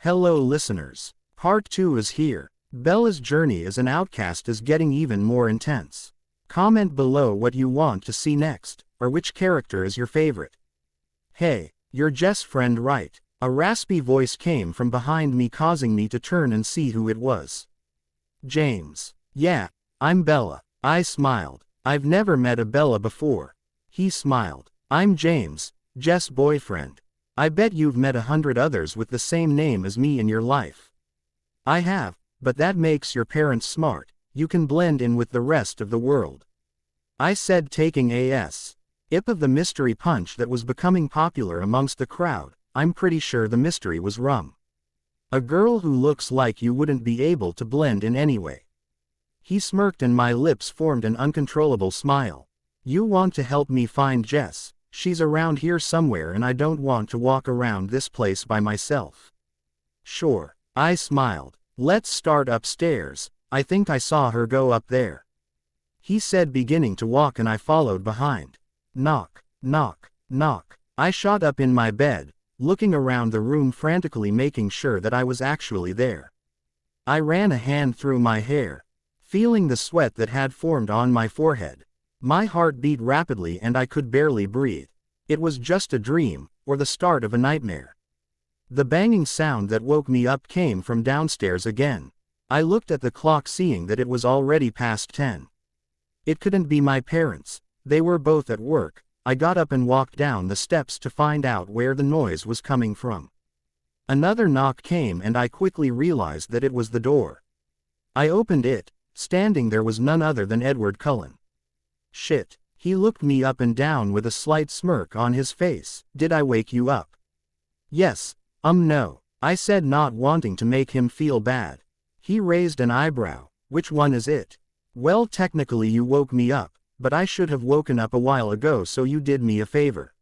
Hello listeners. Part 2 is here. Bella's journey as an outcast is getting even more intense. Comment below what you want to see next, or which character is your favorite. Hey, you're Jess' friend, right? A raspy voice came from behind me, causing me to turn and see who it was. James. Yeah, I'm Bella. I smiled. I've never met a Bella before. He smiled. I'm James, Jess' boyfriend. I bet you've met 100 others with the same name as me in your life. I have, but that makes your parents smart. You can blend in with the rest of the world. I said, taking a sip of the mystery punch that was becoming popular amongst the crowd. I'm pretty sure the mystery was rum. A girl who looks like you wouldn't be able to blend in anyway. He smirked and my lips formed an uncontrollable smile. You want to help me find Jess? She's around here somewhere and I don't want to walk around this place by myself. Sure, I smiled. Let's start upstairs. I think I saw her go up there. He said, beginning to walk, and I followed behind. Knock, knock, knock. I shot up in my bed, looking around the room frantically, making sure that I was actually there. I ran a hand through my hair, feeling the sweat that had formed on my forehead. My heart beat rapidly and I could barely breathe. It was just a dream, or the start of a nightmare. The banging sound that woke me up came from downstairs again. I looked at the clock, seeing that it was already past 10. It couldn't be my parents. They were both at work. I got up and walked down the steps to find out where the noise was coming from. Another knock came and I quickly realized that it was the door. I opened it. Standing there was none other than Edward Cullen. Shit. He looked me up and down with a slight smirk on his face. Did I wake you up? Yes. No. I said, not wanting to make him feel bad. He raised an eyebrow. Which one is it? Well, technically you woke me up, but I should have woken up a while ago, so you did me a favor.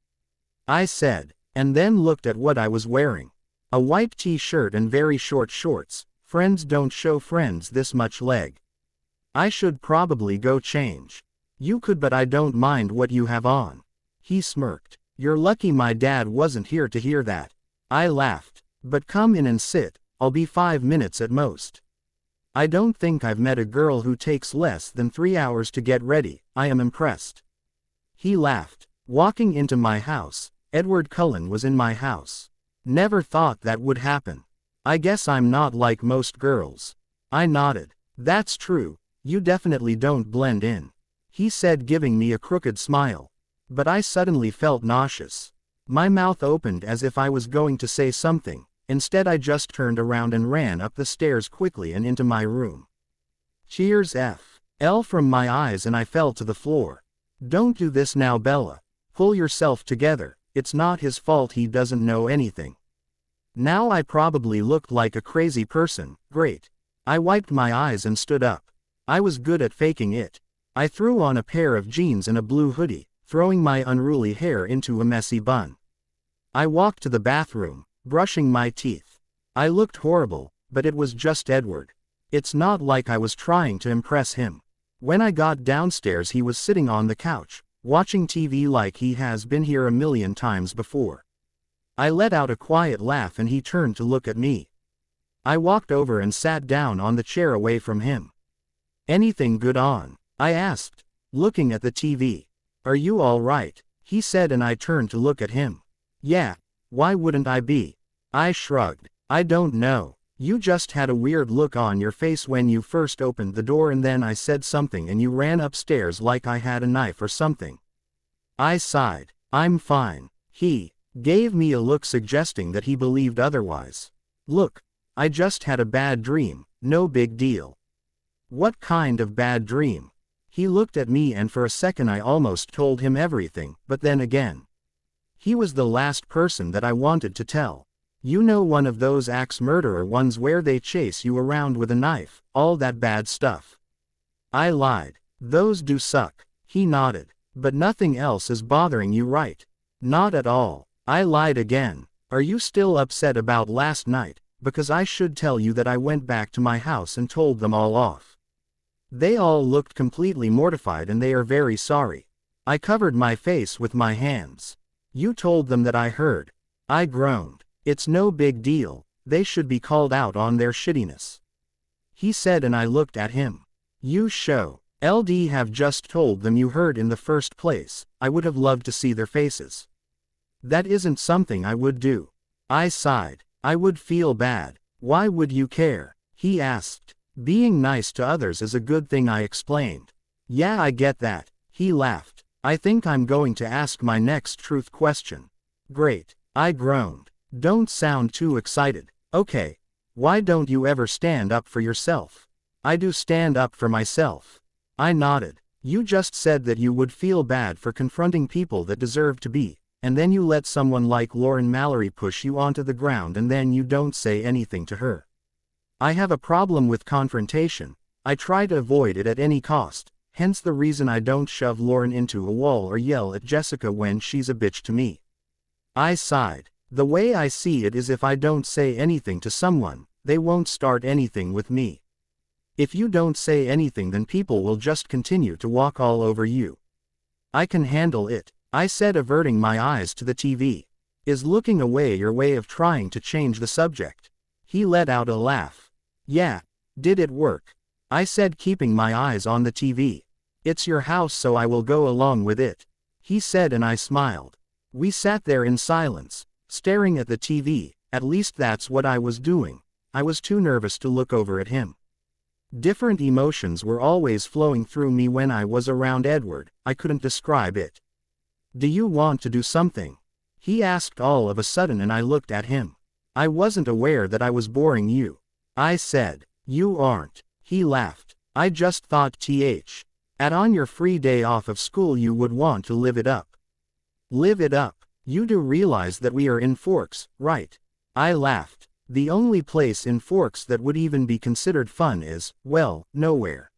I said, and then looked at what I was wearing. A white t-shirt and very short shorts. Friends don't show friends this much leg. I should probably go change. You could, but I don't mind what you have on. He smirked. You're lucky my dad wasn't here to hear that. I laughed. But come in and sit. I'll be 5 minutes at most. I don't think I've met a girl who takes less than 3 hours to get ready. I am impressed. He laughed. Walking into my house. Edward Cullen was in my house. Never thought that would happen. I guess I'm not like most girls. I nodded. That's true. You definitely don't blend in. He said, giving me a crooked smile. But I suddenly felt nauseous. My mouth opened as if I was going to say something. Instead, I just turned around and ran up the stairs quickly and into my room. Cheers F.L. from my eyes and I fell to the floor. Don't do this now, Bella. Pull yourself together. It's not his fault, he doesn't know anything. Now I probably looked like a crazy person. Great. I wiped my eyes and stood up. I was good at faking it. I threw on a pair of jeans and a blue hoodie, throwing my unruly hair into a messy bun. I walked to the bathroom, brushing my teeth. I looked horrible, but it was just Edward. It's not like I was trying to impress him. When I got downstairs, he was sitting on the couch, watching TV like he has been here a million times before. I let out a quiet laugh and he turned to look at me. I walked over and sat down on the chair away from him. Anything good on? I asked, looking at the TV. Are you all right? He said, and I turned to look at him. Yeah, why wouldn't I be? I shrugged. I don't know. You just had a weird look on your face when you first opened the door, and then I said something and you ran upstairs like I had a knife or something. I sighed. I'm fine. He gave me a look suggesting that he believed otherwise. Look, I just had a bad dream, no big deal. What kind of bad dream? He looked at me and for a second I almost told him everything, but then again. He was the last person that I wanted to tell. You know, one of those axe murderer ones where they chase you around with a knife, all that bad stuff. I lied. Those do suck. He nodded. But nothing else is bothering you, right? Not at all. I lied again. Are you still upset about last night? Because I should tell you that I went back to my house and told them all off. They all looked completely mortified and they are very sorry. I covered my face with my hands. You told them that I heard. I groaned. It's no big deal. They should be called out on their shittiness. He said, and I looked at him. You show. LD have just told them you heard in the first place. I would have loved to see their faces. That isn't something I would do. I sighed. I would feel bad. Why would you care? He asked. Being nice to others is a good thing, I explained. Yeah, I get that. He laughed. I think I'm going to ask my next truth question. Great. I groaned. Don't sound too excited. Okay. Why don't you ever stand up for yourself? I do stand up for myself. I nodded. You just said that you would feel bad for confronting people that deserve to be, and then you let someone like Lauren Mallory push you onto the ground and then you don't say anything to her. I have a problem with confrontation. I try to avoid it at any cost, hence the reason I don't shove Lauren into a wall or yell at Jessica when she's a bitch to me. I sighed. The way I see it is, if I don't say anything to someone, they won't start anything with me. If you don't say anything, then people will just continue to walk all over you. I can handle it, I said, averting my eyes to the TV. Is looking away your way of trying to change the subject? He let out a laugh. Yeah. Did it work? I said, keeping my eyes on the TV. It's your house, so I will go along with it. He said, and I smiled. We sat there in silence, staring at the TV. At least that's what I was doing. I was too nervous to look over at him. Different emotions were always flowing through me when I was around Edward. I couldn't describe it. Do you want to do something? He asked all of a sudden, and I looked at him. I wasn't aware that I was boring you. I said. You aren't. He laughed. I just thought on your free day off of school you would want to live it up. Live it up? You do realize that we are in Forks, right? I laughed. The only place in Forks that would even be considered fun is, well, nowhere.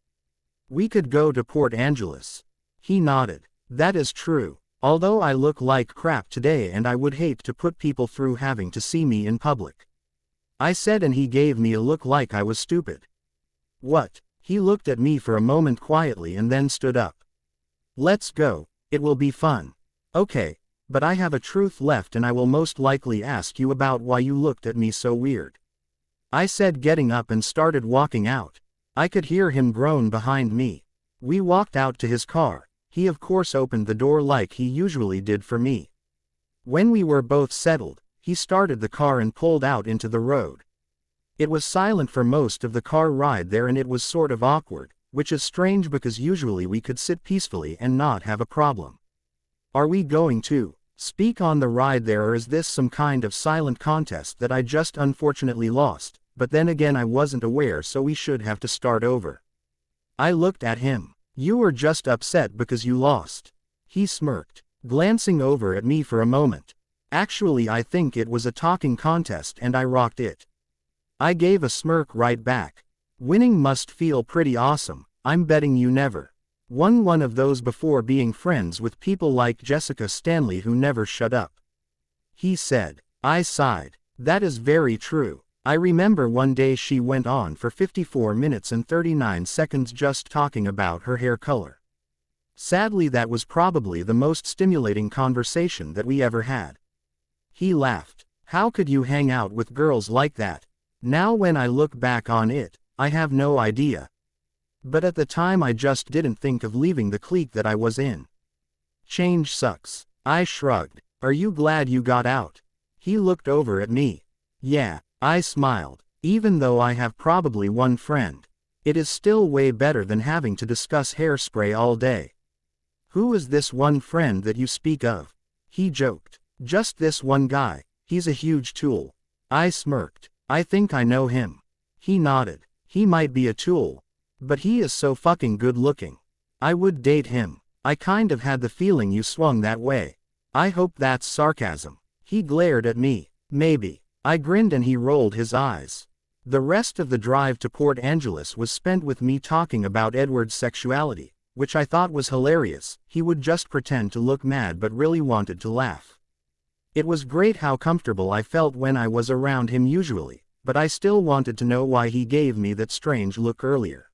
We could go to Port Angeles. He nodded. That is true. Although I look like crap today and I would hate to put people through having to see me in public. I said, and he gave me a look like I was stupid. What? He looked at me for a moment quietly and then stood up. Let's go. It will be fun. Okay. But I have a truth left, and I will most likely ask you about why you looked at me so weird. I said, getting up and started walking out. I could hear him groan behind me. We walked out to his car. He of course opened the door like he usually did for me. When we were both settled, he started the car and pulled out into the road. It was silent for most of the car ride there, and it was sort of awkward, which is strange because usually we could sit peacefully and not have a problem. Are we going to speak on the ride there, or is this some kind of silent contest that I just unfortunately lost? But then again, I wasn't aware, so we should have to start over. I looked at him. You were just upset because you lost. He smirked, glancing over at me for a moment. Actually, I think it was a talking contest and I rocked it. I gave a smirk right back. Winning must feel pretty awesome. I'm betting you never won one of those before, being friends with people like Jessica Stanley who never shut up. He said. I sighed. That is very true. I remember one day she went on for 54 minutes and 39 seconds just talking about her hair color. Sadly, that was probably the most stimulating conversation that we ever had. He laughed. How could you hang out with girls like that? Now when I look back on it, I have no idea. But at the time I just didn't think of leaving the clique that I was in. Change sucks. I shrugged. Are you glad you got out? He looked over at me. Yeah, I smiled. Even though I have probably one friend, it is still way better than having to discuss hairspray all day. Who is this one friend that you speak of? He joked. Just this one guy. He's a huge tool. I smirked. I think I know him. He nodded. He might be a tool. But he is so fucking good looking. I would date him. I kind of had the feeling you swung that way. I hope that's sarcasm. He glared at me. Maybe. I grinned and he rolled his eyes. The rest of the drive to Port Angeles was spent with me talking about Edward's sexuality, which I thought was hilarious. He would just pretend to look mad but really wanted to laugh. It was great how comfortable I felt when I was around him usually, but I still wanted to know why he gave me that strange look earlier.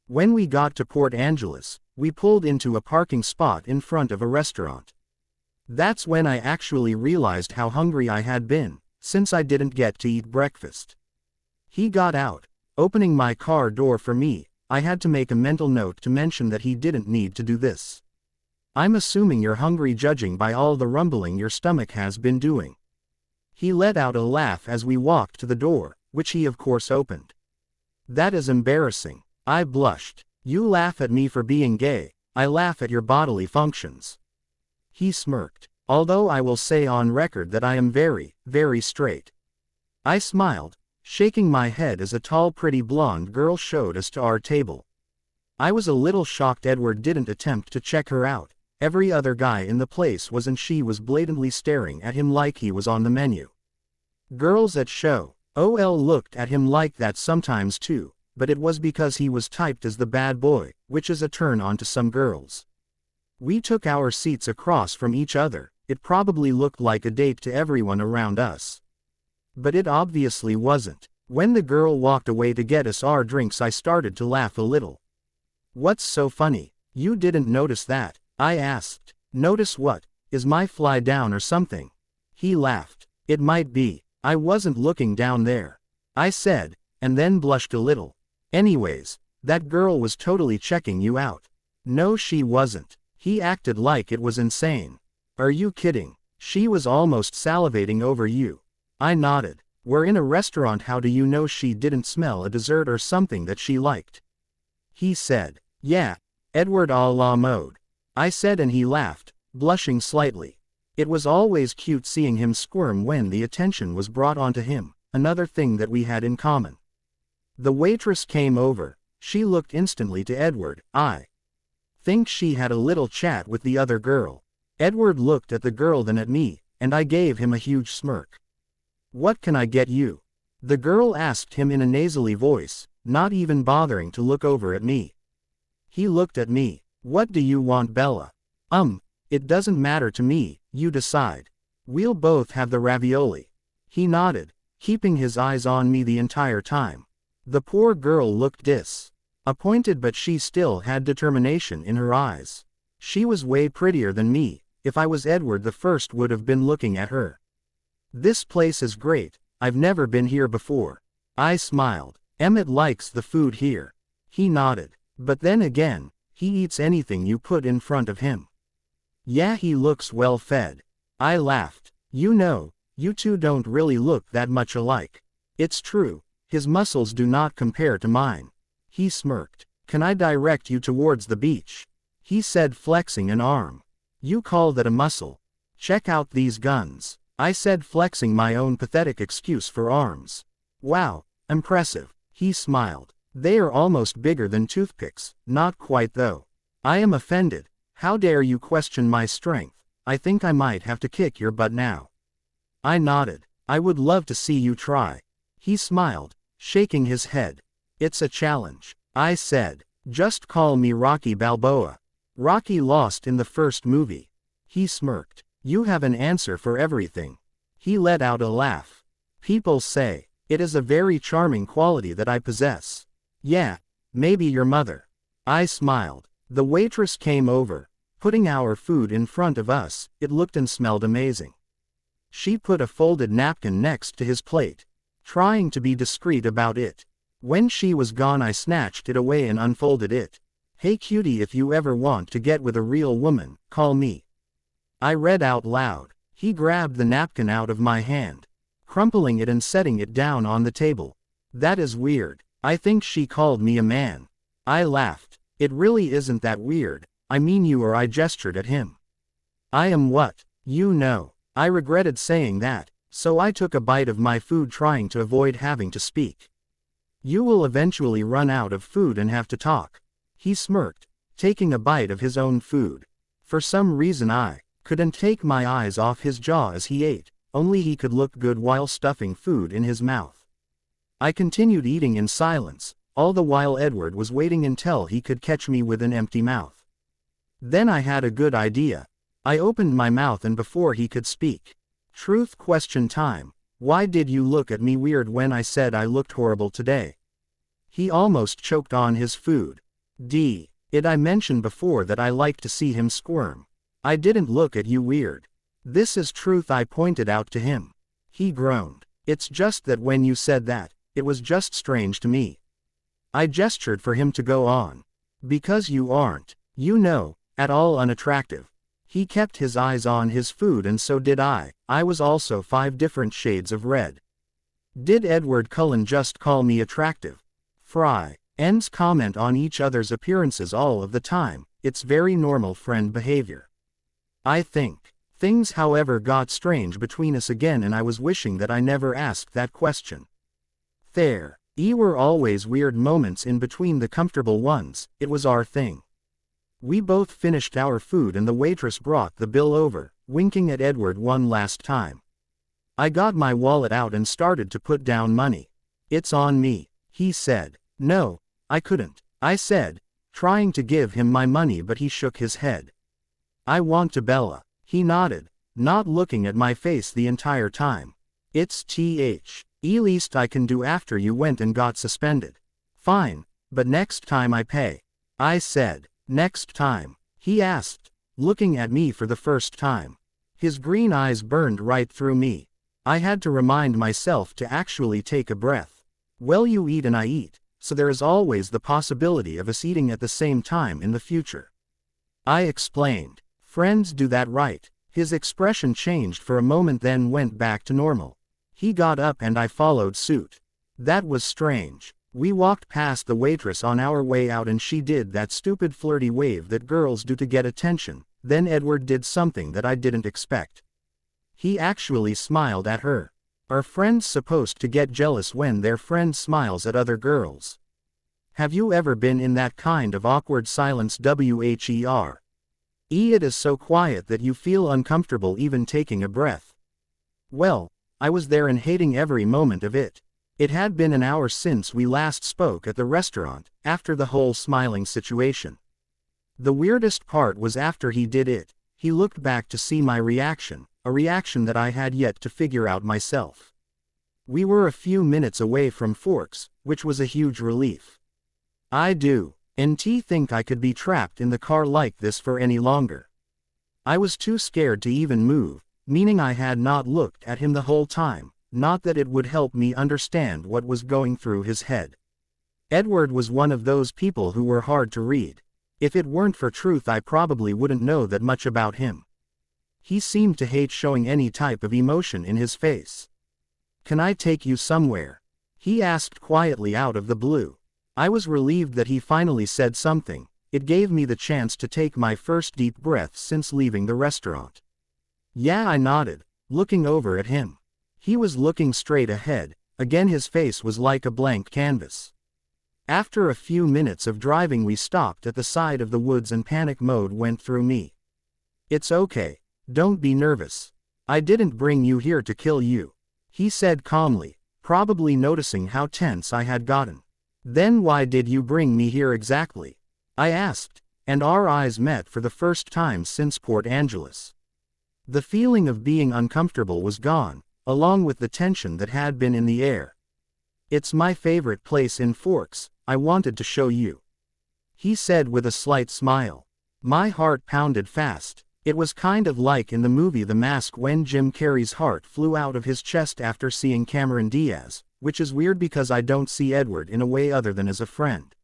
When we got to Port Angeles, we pulled into a parking spot in front of a restaurant. That's when I actually realized how hungry I had been, since I didn't get to eat breakfast. He got out, opening my car door for me. I had to make a mental note to mention that he didn't need to do this. I'm assuming you're hungry judging by all the rumbling your stomach has been doing. He let out a laugh as we walked to the door, which he of course opened. That is embarrassing. I blushed. You laugh at me for being gay, I laugh at your bodily functions. He smirked. Although I will say on record that I am very, very straight. I smiled, shaking my head as a tall pretty blonde girl showed us to our table. I was a little shocked Edward didn't attempt to check her out. Every other guy in the place was and she was blatantly staring at him like he was on the menu. Girls at show OL looked at him like that sometimes too, but it was because he was typed as the bad boy, which is a turn on to some girls. We took our seats across from each other. It probably looked like a date to everyone around us. But it obviously wasn't. When the girl walked away to get us our drinks I started to laugh a little. What's so funny? You didn't notice that? I asked. Notice what? Is my fly down or something? He laughed. It might be. I wasn't looking down there. I said, and then blushed a little. Anyways, that girl was totally checking you out. No, she wasn't. He acted like it was insane. Are you kidding? She was almost salivating over you. I nodded. We're in a restaurant, how do you know she didn't smell a dessert or something that she liked? He said. Yeah, Edward a la mode. I said and he laughed, blushing slightly. It was always cute seeing him squirm when the attention was brought onto him, another thing that we had in common. The waitress came over. She looked instantly to Edward. I think she had a little chat with the other girl. Edward looked at the girl then at me, and I gave him a huge smirk. What can I get you? The girl asked him in a nasally voice, not even bothering to look over at me. He looked at me. What do you want, Bella? It doesn't matter to me, you decide. We'll both have the ravioli. He nodded, keeping his eyes on me the entire time. The poor girl looked disappointed, but she still had determination in her eyes. She was way prettier than me. If I was Edward, the first would have been looking at her. This place is great. I've never been here before. I smiled. Emmett likes the food here. He nodded. But then again, he eats anything you put in front of him. Yeah, he looks well fed. I laughed. You know, you two don't really look that much alike. It's true. His muscles do not compare to mine. He smirked. Can I direct you towards the beach? He said, flexing an arm. You call that a muscle? Check out these guns. I said, flexing my own pathetic excuse for arms. Wow, impressive. He smiled. They are almost bigger than toothpicks. Not quite though. I am offended. How dare you question my strength? I think I might have to kick your butt now. I nodded. I would love to see you try. He smiled, shaking his head. It's a challenge. I said. Just call me Rocky Balboa. Rocky lost in the first movie. He smirked. You have an answer for everything. He let out a laugh. People say, it is a very charming quality that I possess. Yeah, maybe your mother. I smiled. The waitress came over, putting our food in front of us. It looked and smelled amazing. She put a folded napkin next to his plate, trying to be discreet about it. When she was gone, I snatched it away and unfolded it. Hey cutie, if you ever want to get with a real woman, call me. I read out loud. He grabbed the napkin out of my hand, crumpling it and setting it down on the table. That is weird. I think she called me a man. I laughed. It really isn't that weird. I mean you, or I gestured at him. I am what? You know. I regretted saying that, so I took a bite of my food trying to avoid having to speak. You will eventually run out of food and have to talk. He smirked, taking a bite of his own food. For some reason I couldn't take my eyes off his jaw as he ate, only he could look good while stuffing food in his mouth. I continued eating in silence, all the while Edward was waiting until he could catch me with an empty mouth. Then I had a good idea. I opened my mouth and before he could speak. Truth question time. Why did you look at me weird when I said I looked horrible today? He almost choked on his food. I mentioned before that I liked to see him squirm. I didn't look at you weird. This is truth, I pointed out to him. He groaned. It's just that when you said that, it was just strange to me. I gestured for him to go on. Because you aren't, you know, at all unattractive. He kept his eyes on his food and so did I. I was also 5 different shades of red. Did Edward Cullen just call me attractive? Fry. Ends comment on each other's appearances all of the time. It's very normal friend behavior. I think. Things however got strange between us again and I was wishing that I never asked that question. There were always weird moments in between the comfortable ones. It was our thing. We both finished our food and the waitress brought the bill over, winking at Edward one last time. I got my wallet out and started to put down money. It's on me, he said. No, I couldn't, I said, trying to give him my money but he shook his head. I want to Bella. He nodded, not looking at my face the entire time. It's least I can do after you went and got suspended. Fine, but next time I pay. I said. Next time? He asked, looking at me for the first time. His green eyes burned right through me. I had to remind myself to actually take a breath. Well, you eat and I eat, so there is always the possibility of us eating at the same time in the future. I explained. Friends do that, right? His expression changed for a moment then went back to normal. He got up and I followed suit. That was strange. We walked past the waitress on our way out and she did that stupid flirty wave that girls do to get attention. Then Edward did something that I didn't expect. He actually smiled at her. Are friends supposed to get jealous when their friend smiles at other girls? Have you ever been in that kind of awkward silence? It is so quiet that you feel uncomfortable even taking a breath. Well, I was there and hating every moment of it. It had been an hour since we last spoke at the restaurant, after the whole smiling situation. The weirdest part was after he did it, he looked back to see my reaction, a reaction that I had yet to figure out myself. We were a few minutes away from Forks, which was a huge relief. Didn't think I could be trapped in the car like this for any longer. I was too scared to even move, meaning I had not looked at him the whole time, not that it would help me understand what was going through his head. Edward was one of those people who were hard to read. If it weren't for truth I probably wouldn't know that much about him. He seemed to hate showing any type of emotion in his face. Can I take you somewhere? He asked quietly out of the blue. I was relieved that he finally said something. It gave me the chance to take my first deep breath since leaving the restaurant. Yeah, I nodded, looking over at him. He was looking straight ahead, again his face was like a blank canvas. After a few minutes of driving we stopped at the side of the woods and panic mode went through me. It's okay, don't be nervous. I didn't bring you here to kill you, he said calmly, probably noticing how tense I had gotten. Then why did you bring me here exactly? I asked, and our eyes met for the first time since Port Angeles. The feeling of being uncomfortable was gone, along with the tension that had been in the air. It's my favorite place in Forks, I wanted to show you, he said with a slight smile. My heart pounded fast. It was kind of like in the movie The Mask when Jim Carrey's heart flew out of his chest after seeing Cameron Diaz, which is weird because I don't see Edward in a way other than as a friend.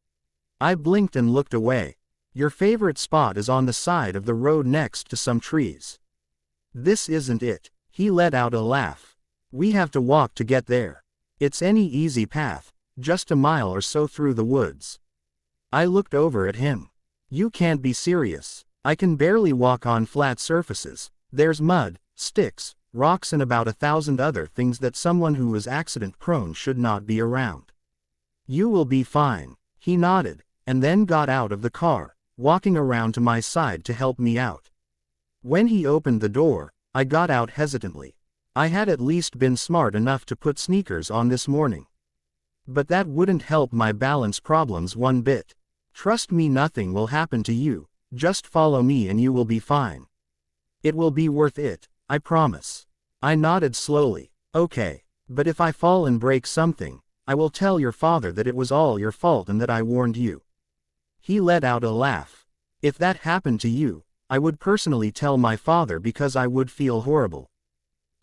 I blinked and looked away. Your favorite spot is on the side of the road next to some trees. This isn't it. He let out a laugh. We have to walk to get there. It's any easy path, just a mile or so through the woods. I looked over at him. You can't be serious. I can barely walk on flat surfaces. There's mud, sticks, rocks and about 1,000 other things that someone who is accident-prone should not be around. You will be fine. He nodded, and then got out of the car, walking around to my side to help me out. When he opened the door, I got out hesitantly. I had at least been smart enough to put sneakers on this morning. But that wouldn't help my balance problems one bit. Trust me, nothing will happen to you. Just follow me and you will be fine. It will be worth it, I promise. I nodded slowly. Okay, but if I fall and break something, I will tell your father that it was all your fault and that I warned you. He let out a laugh. If that happened to you, I would personally tell my father because I would feel horrible.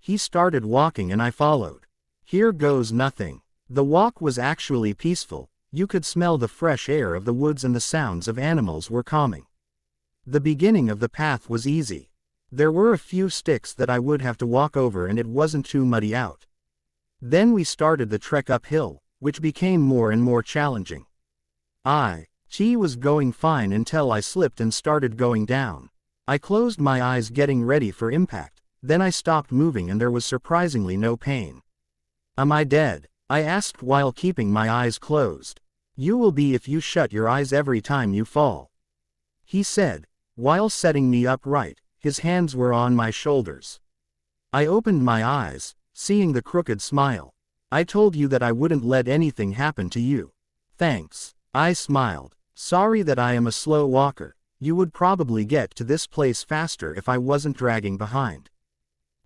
He started walking and I followed. Here goes nothing. The walk was actually peaceful. You could smell the fresh air of the woods and the sounds of animals were calming. The beginning of the path was easy. There were a few sticks that I would have to walk over and it wasn't too muddy out. Then we started the trek uphill, which became more and more challenging. She was going fine until I slipped and started going down. I closed my eyes getting ready for impact, then I stopped moving and there was surprisingly no pain. Am I dead? I asked while keeping my eyes closed. You will be if you shut your eyes every time you fall, he said, while setting me upright. His hands were on my shoulders. I opened my eyes, seeing the crooked smile. I told you that I wouldn't let anything happen to you. Thanks. I smiled. Sorry that I am a slow walker. You would probably get to this place faster if I wasn't dragging behind.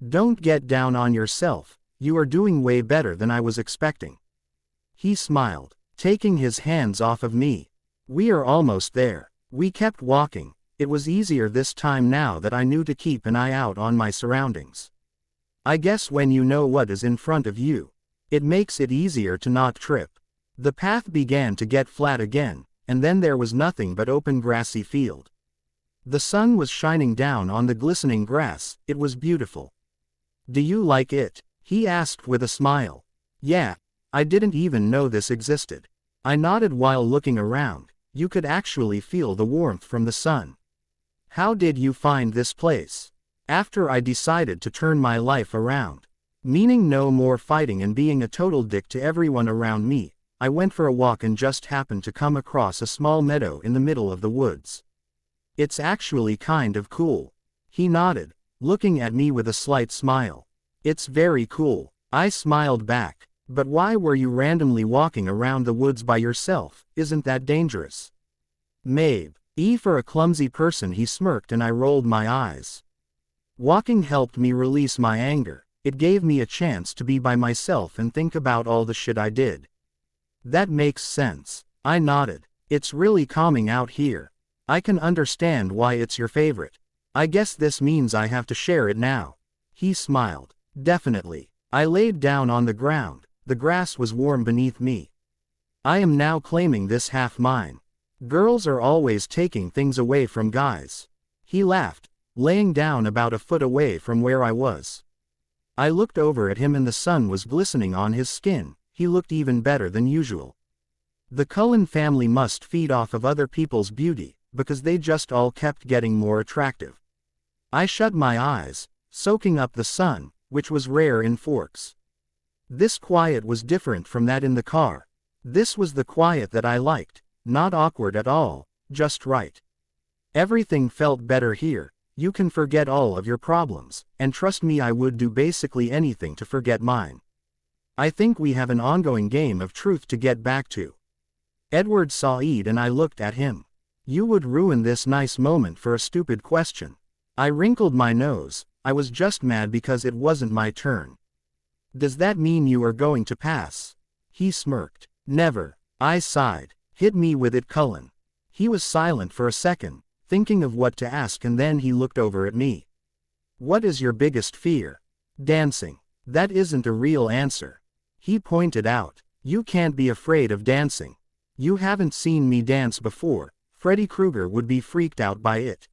Don't get down on yourself. You are doing way better than I was expecting. He smiled, taking his hands off of me. We are almost there. We kept walking. It was easier this time now that I knew to keep an eye out on my surroundings. I guess when you know what is in front of you, it makes it easier to not trip. The path began to get flat again, and then there was nothing but open grassy field. The sun was shining down on the glistening grass. It was beautiful. Do you like it? He asked with a smile. Yeah, I didn't even know this existed. I nodded while looking around. You could actually feel the warmth from the sun. How did you find this place? After I decided to turn my life around, meaning no more fighting and being a total dick to everyone around me, I went for a walk and just happened to come across a small meadow in the middle of the woods. It's actually kind of cool. He nodded, looking at me with a slight smile. It's very cool. I smiled back. But why were you randomly walking around the woods by yourself? Isn't that dangerous? Maybe. For a clumsy person, he smirked, and I rolled my eyes. Walking helped me release my anger. It gave me a chance to be by myself and think about all the shit I did. That makes sense. I nodded. It's really calming out here. I can understand why it's your favorite. I guess this means I have to share it now. He smiled. Definitely. I laid down on the ground. The grass was warm beneath me. I am now claiming this half mine. Girls are always taking things away from guys. He laughed, laying down about a foot away from where I was. I looked over at him and the sun was glistening on his skin. He looked even better than usual. The Cullen family must feed off of other people's beauty, because they just all kept getting more attractive. I shut my eyes, soaking up the sun, which was rare in Forks. This quiet was different from that in the car. This was the quiet that I liked, not awkward at all, just right. Everything felt better here. You can forget all of your problems, and trust me, I would do basically anything to forget mine. I think we have an ongoing game of truth to get back to. Edward sighed and I looked at him. You would ruin this nice moment for a stupid question. I wrinkled my nose. I was just mad because it wasn't my turn. Does that mean you are going to pass? He smirked. Never. I sighed. Hit me with it, Cullen. He was silent for a second, thinking of what to ask, and then he looked over at me. What is your biggest fear? Dancing. That isn't a real answer. He pointed out. You can't be afraid of dancing. You haven't seen me dance before. Freddy Krueger would be freaked out by it.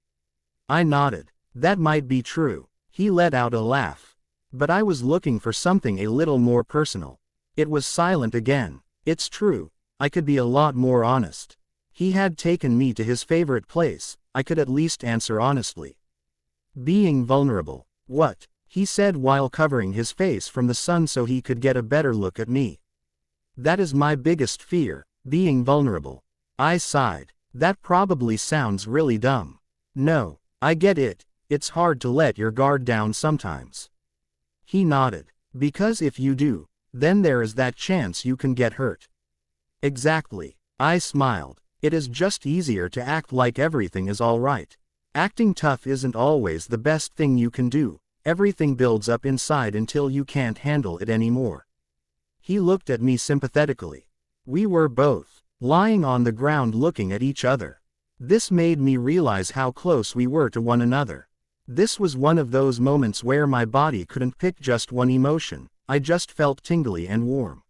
I nodded. That might be true. He let out a laugh. But I was looking for something a little more personal. It was silent again. It's true. I could be a lot more honest. He had taken me to his favorite place. I could at least answer honestly. Being vulnerable. What? He said while covering his face from the sun so he could get a better look at me. That is my biggest fear, being vulnerable. I sighed. That probably sounds really dumb. No, I get it. It's hard to let your guard down sometimes. He nodded. Because if you do, then there is that chance you can get hurt. Exactly. I smiled. It is just easier to act like everything is all right. Acting tough isn't always the best thing you can do. Everything builds up inside until you can't handle it anymore. He looked at me sympathetically. We were both lying on the ground looking at each other. This made me realize how close we were to one another. This was one of those moments where my body couldn't pick just one emotion, I just felt tingly and warm.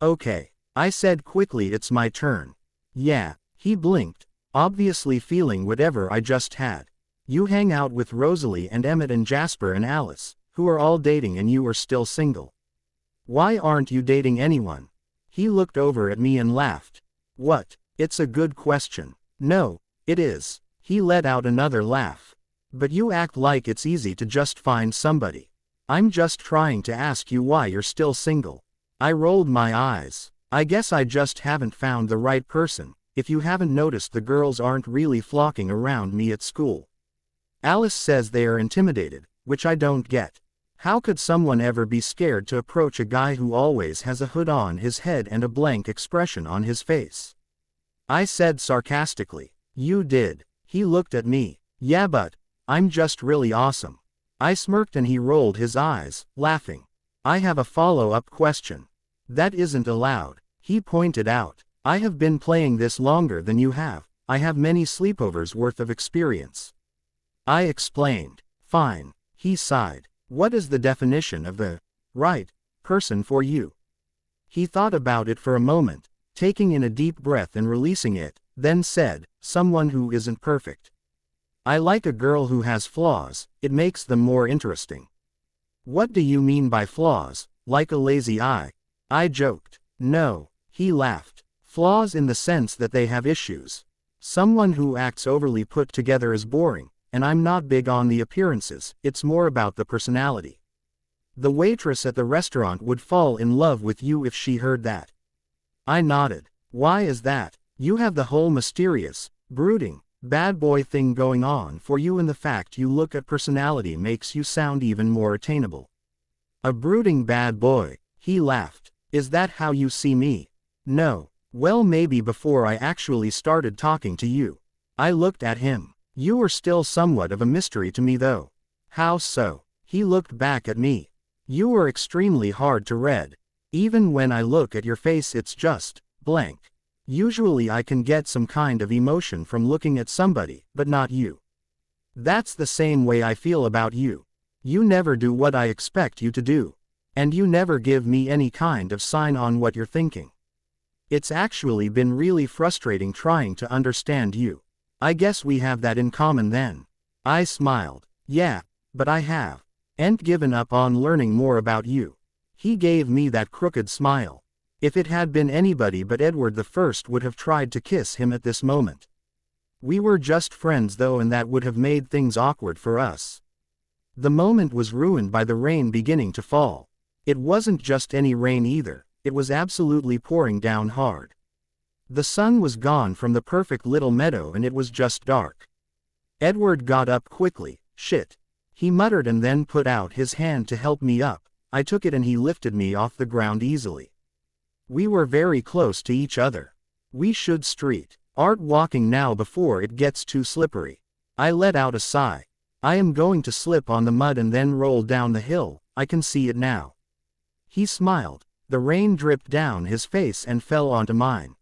Okay, I said quickly, it's my turn. Yeah, he blinked, obviously feeling whatever I just had. You hang out with Rosalie and Emmett and Jasper and Alice, who are all dating and you are still single. Why aren't you dating anyone? He looked over at me and laughed. What? It's a good question. No, it is. He let out another laugh. But you act like it's easy to just find somebody. I'm just trying to ask you why you're still single. I rolled my eyes. I guess I just haven't found the right person. If you haven't noticed, the girls aren't really flocking around me at school. Alice says they are intimidated, which I don't get. How could someone ever be scared to approach a guy who always has a hood on his head and a blank expression on his face? I said sarcastically. You did. He looked at me. Yeah, but I'm just really awesome. I smirked and he rolled his eyes, laughing. I have a follow-up question. That isn't allowed, he pointed out. I have been playing this longer than you have. I have many sleepovers worth of experience. I explained. Fine, he sighed. What is the definition of the right person for you? He thought about it for a moment, taking in a deep breath and releasing it, then said, someone who isn't perfect. I like a girl who has flaws, it makes them more interesting. What do you mean by flaws, like a lazy eye? I joked. No, he laughed. Flaws in the sense that they have issues. Someone who acts overly put together is boring, and I'm not big on the appearances, it's more about the personality. The waitress at the restaurant would fall in love with you if she heard that. I nodded. Why is that? You have the whole mysterious, brooding, bad boy thing going on for you, and the fact you look at personality makes you sound even more attainable. A brooding bad boy, he laughed. Is that how you see me? No. Well, maybe before I actually started talking to you. I looked at him. You were still somewhat of a mystery to me though. How so? He looked back at me. You were extremely hard to read. Even when I look at your face, it's just blank. Usually I can get some kind of emotion from looking at somebody, but not you. That's the same way I feel about you. You never do what I expect you to do. And you never give me any kind of sign on what you're thinking. It's actually been really frustrating trying to understand you. I guess we have that in common then. I smiled. Yeah, but I ain't given up on learning more about you. He gave me that crooked smile. If it had been anybody but Edward I would have tried to kiss him at this moment. We were just friends though, and that would have made things awkward for us. The moment was ruined by the rain beginning to fall. It wasn't just any rain either, it was absolutely pouring down hard. The sun was gone from the perfect little meadow and it was just dark. Edward got up quickly. Shit, he muttered and then put out his hand to help me up. I took it and he lifted me off the ground easily. We were very close to each other. We should street art walking now before it gets too slippery. I let out a sigh. I am going to slip on the mud and then roll down the hill, I can see it now. He smiled. The rain dripped down his face and fell onto mine.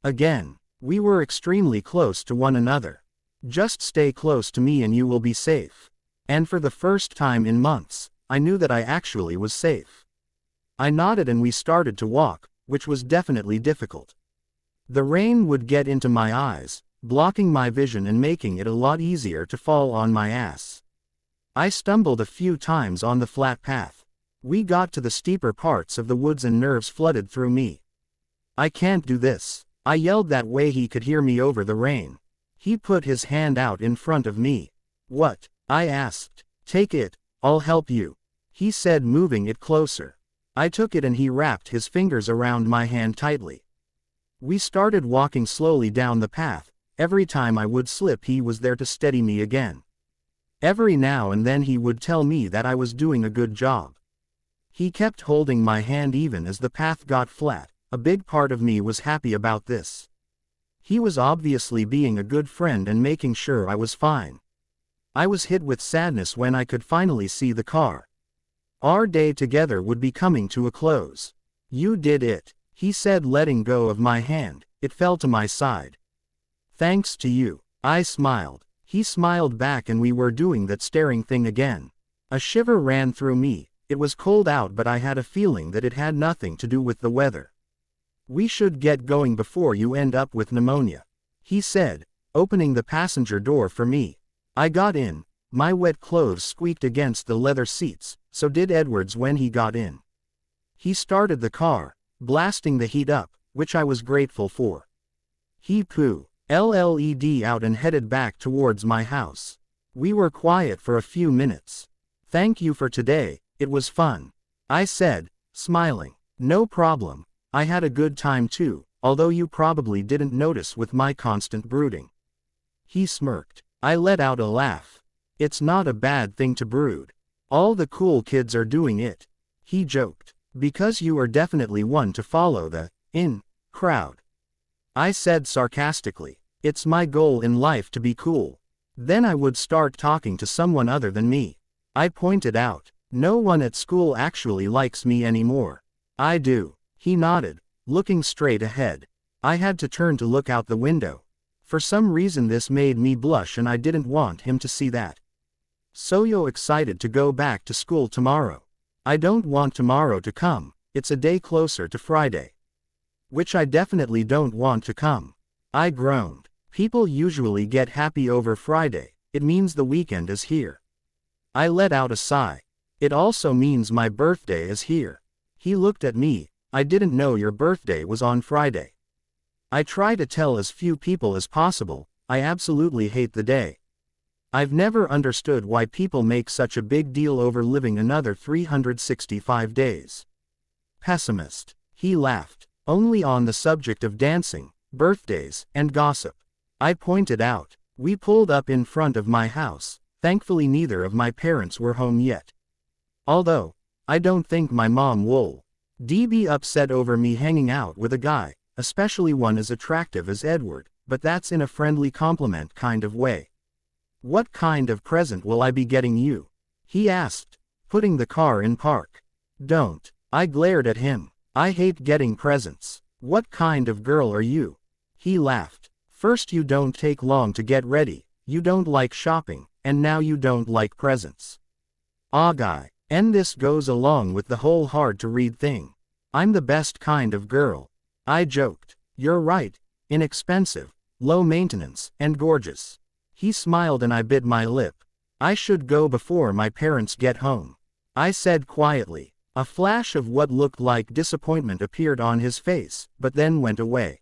Again, we were extremely close to one another. Just stay close to me and you will be safe. And for the first time in months, I knew that I actually was safe. I nodded and we started to walk, which was definitely difficult. The rain would get into my eyes, blocking my vision and making it a lot easier to fall on my ass. I stumbled a few times on the flat path. We got to the steeper parts of the woods and nerves flooded through me. I can't do this. I yelled that way he could hear me over the rain. He put his hand out in front of me. What? I asked. Take it, I'll help you. He said, moving it closer. I took it and he wrapped his fingers around my hand tightly. We started walking slowly down the path. Every time I would slip he was there to steady me again. Every now and then he would tell me that I was doing a good job. He kept holding my hand even as the path got flat. A big part of me was happy about this. He was obviously being a good friend and making sure I was fine. I was hit with sadness when I could finally see the car. Our day together would be coming to a close. You did it, he said, letting go of my hand. It fell to my side. Thanks to you. I smiled. He smiled back and we were doing that staring thing again. A shiver ran through me. It was cold out, but I had a feeling that it had nothing to do with the weather. We should get going before you end up with pneumonia, he said, opening the passenger door for me. I got in. My wet clothes squeaked against the leather seats, so did Edward's when he got in. He started the car, blasting the heat up, which I was grateful for. He LED out and headed back towards my house. We were quiet for a few minutes. Thank you for today, it was fun, I said, smiling. No problem, I had a good time too, although you probably didn't notice with my constant brooding. He smirked. I let out a laugh. It's not a bad thing to brood. All the cool kids are doing it, he joked. Because you are definitely one to follow the crowd, I said sarcastically. It's my goal in life to be cool. Then I would start talking to someone other than me, I pointed out. No one at school actually likes me anymore. I do, he nodded, looking straight ahead. I had to turn to look out the window. For some reason this made me blush and I didn't want him to see that. So you're excited to go back to school tomorrow? I don't want tomorrow to come, it's a day closer to Friday. Which I definitely don't want to come, I groaned. People usually get happy over Friday, it means the weekend is here. I let out a sigh. It also means my birthday is here. He looked at me. I didn't know your birthday was on Friday. I try to tell as few people as possible, I absolutely hate the day. I've never understood why people make such a big deal over living another 365 days. Pessimist, he laughed. Only on the subject of dancing, birthdays, and gossip, I pointed out. We pulled up in front of my house. Thankfully neither of my parents were home yet. Although, I don't think my mom will be upset over me hanging out with a guy, especially one as attractive as Edward, but that's in a friendly compliment kind of way. What kind of present will I be getting you? He asked, putting the car in park. Don't. I glared at him. I hate getting presents. What kind of girl are you? He laughed. First you don't take long to get ready, you don't like shopping, and now you don't like presents. Guy. And this goes along with the whole hard to read thing. I'm the best kind of girl, I joked. You're right. Inexpensive, low maintenance, and gorgeous. He smiled and I bit my lip. I should go before my parents get home, I said quietly. A flash of what looked like disappointment appeared on his face, but then went away.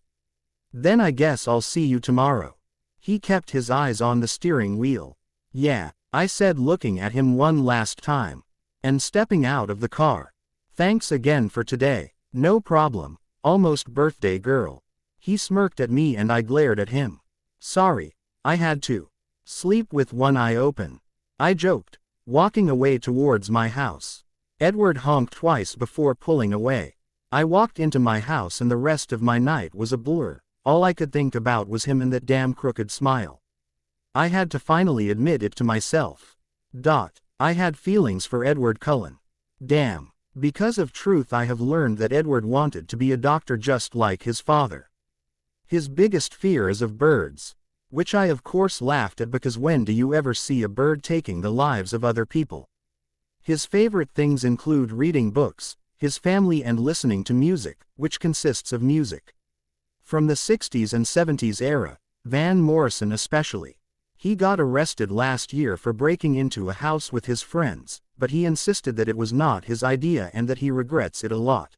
Then I guess I'll see you tomorrow. He kept his eyes on the steering wheel. Yeah, I said, looking at him one last time, and stepping out of the car. Thanks again for today. No problem, almost birthday girl. He smirked at me and I glared at him. Sorry, I had to sleep with one eye open, I joked, walking away towards my house. Edward honked twice before pulling away. I walked into my house and the rest of my night was a blur. All I could think about was him and that damn crooked smile. I had to finally admit it to myself. I had feelings for Edward Cullen. Damn. Because of truth I have learned that Edward wanted to be a doctor just like his father. His biggest fear is of birds. Which I of course laughed at because when do you ever see a bird taking the lives of other people? His favorite things include reading books, his family and listening to music, which consists of music from the 60s and 70s era, Van Morrison especially. He got arrested last year for breaking into a house with his friends, but he insisted that it was not his idea and that he regrets it a lot.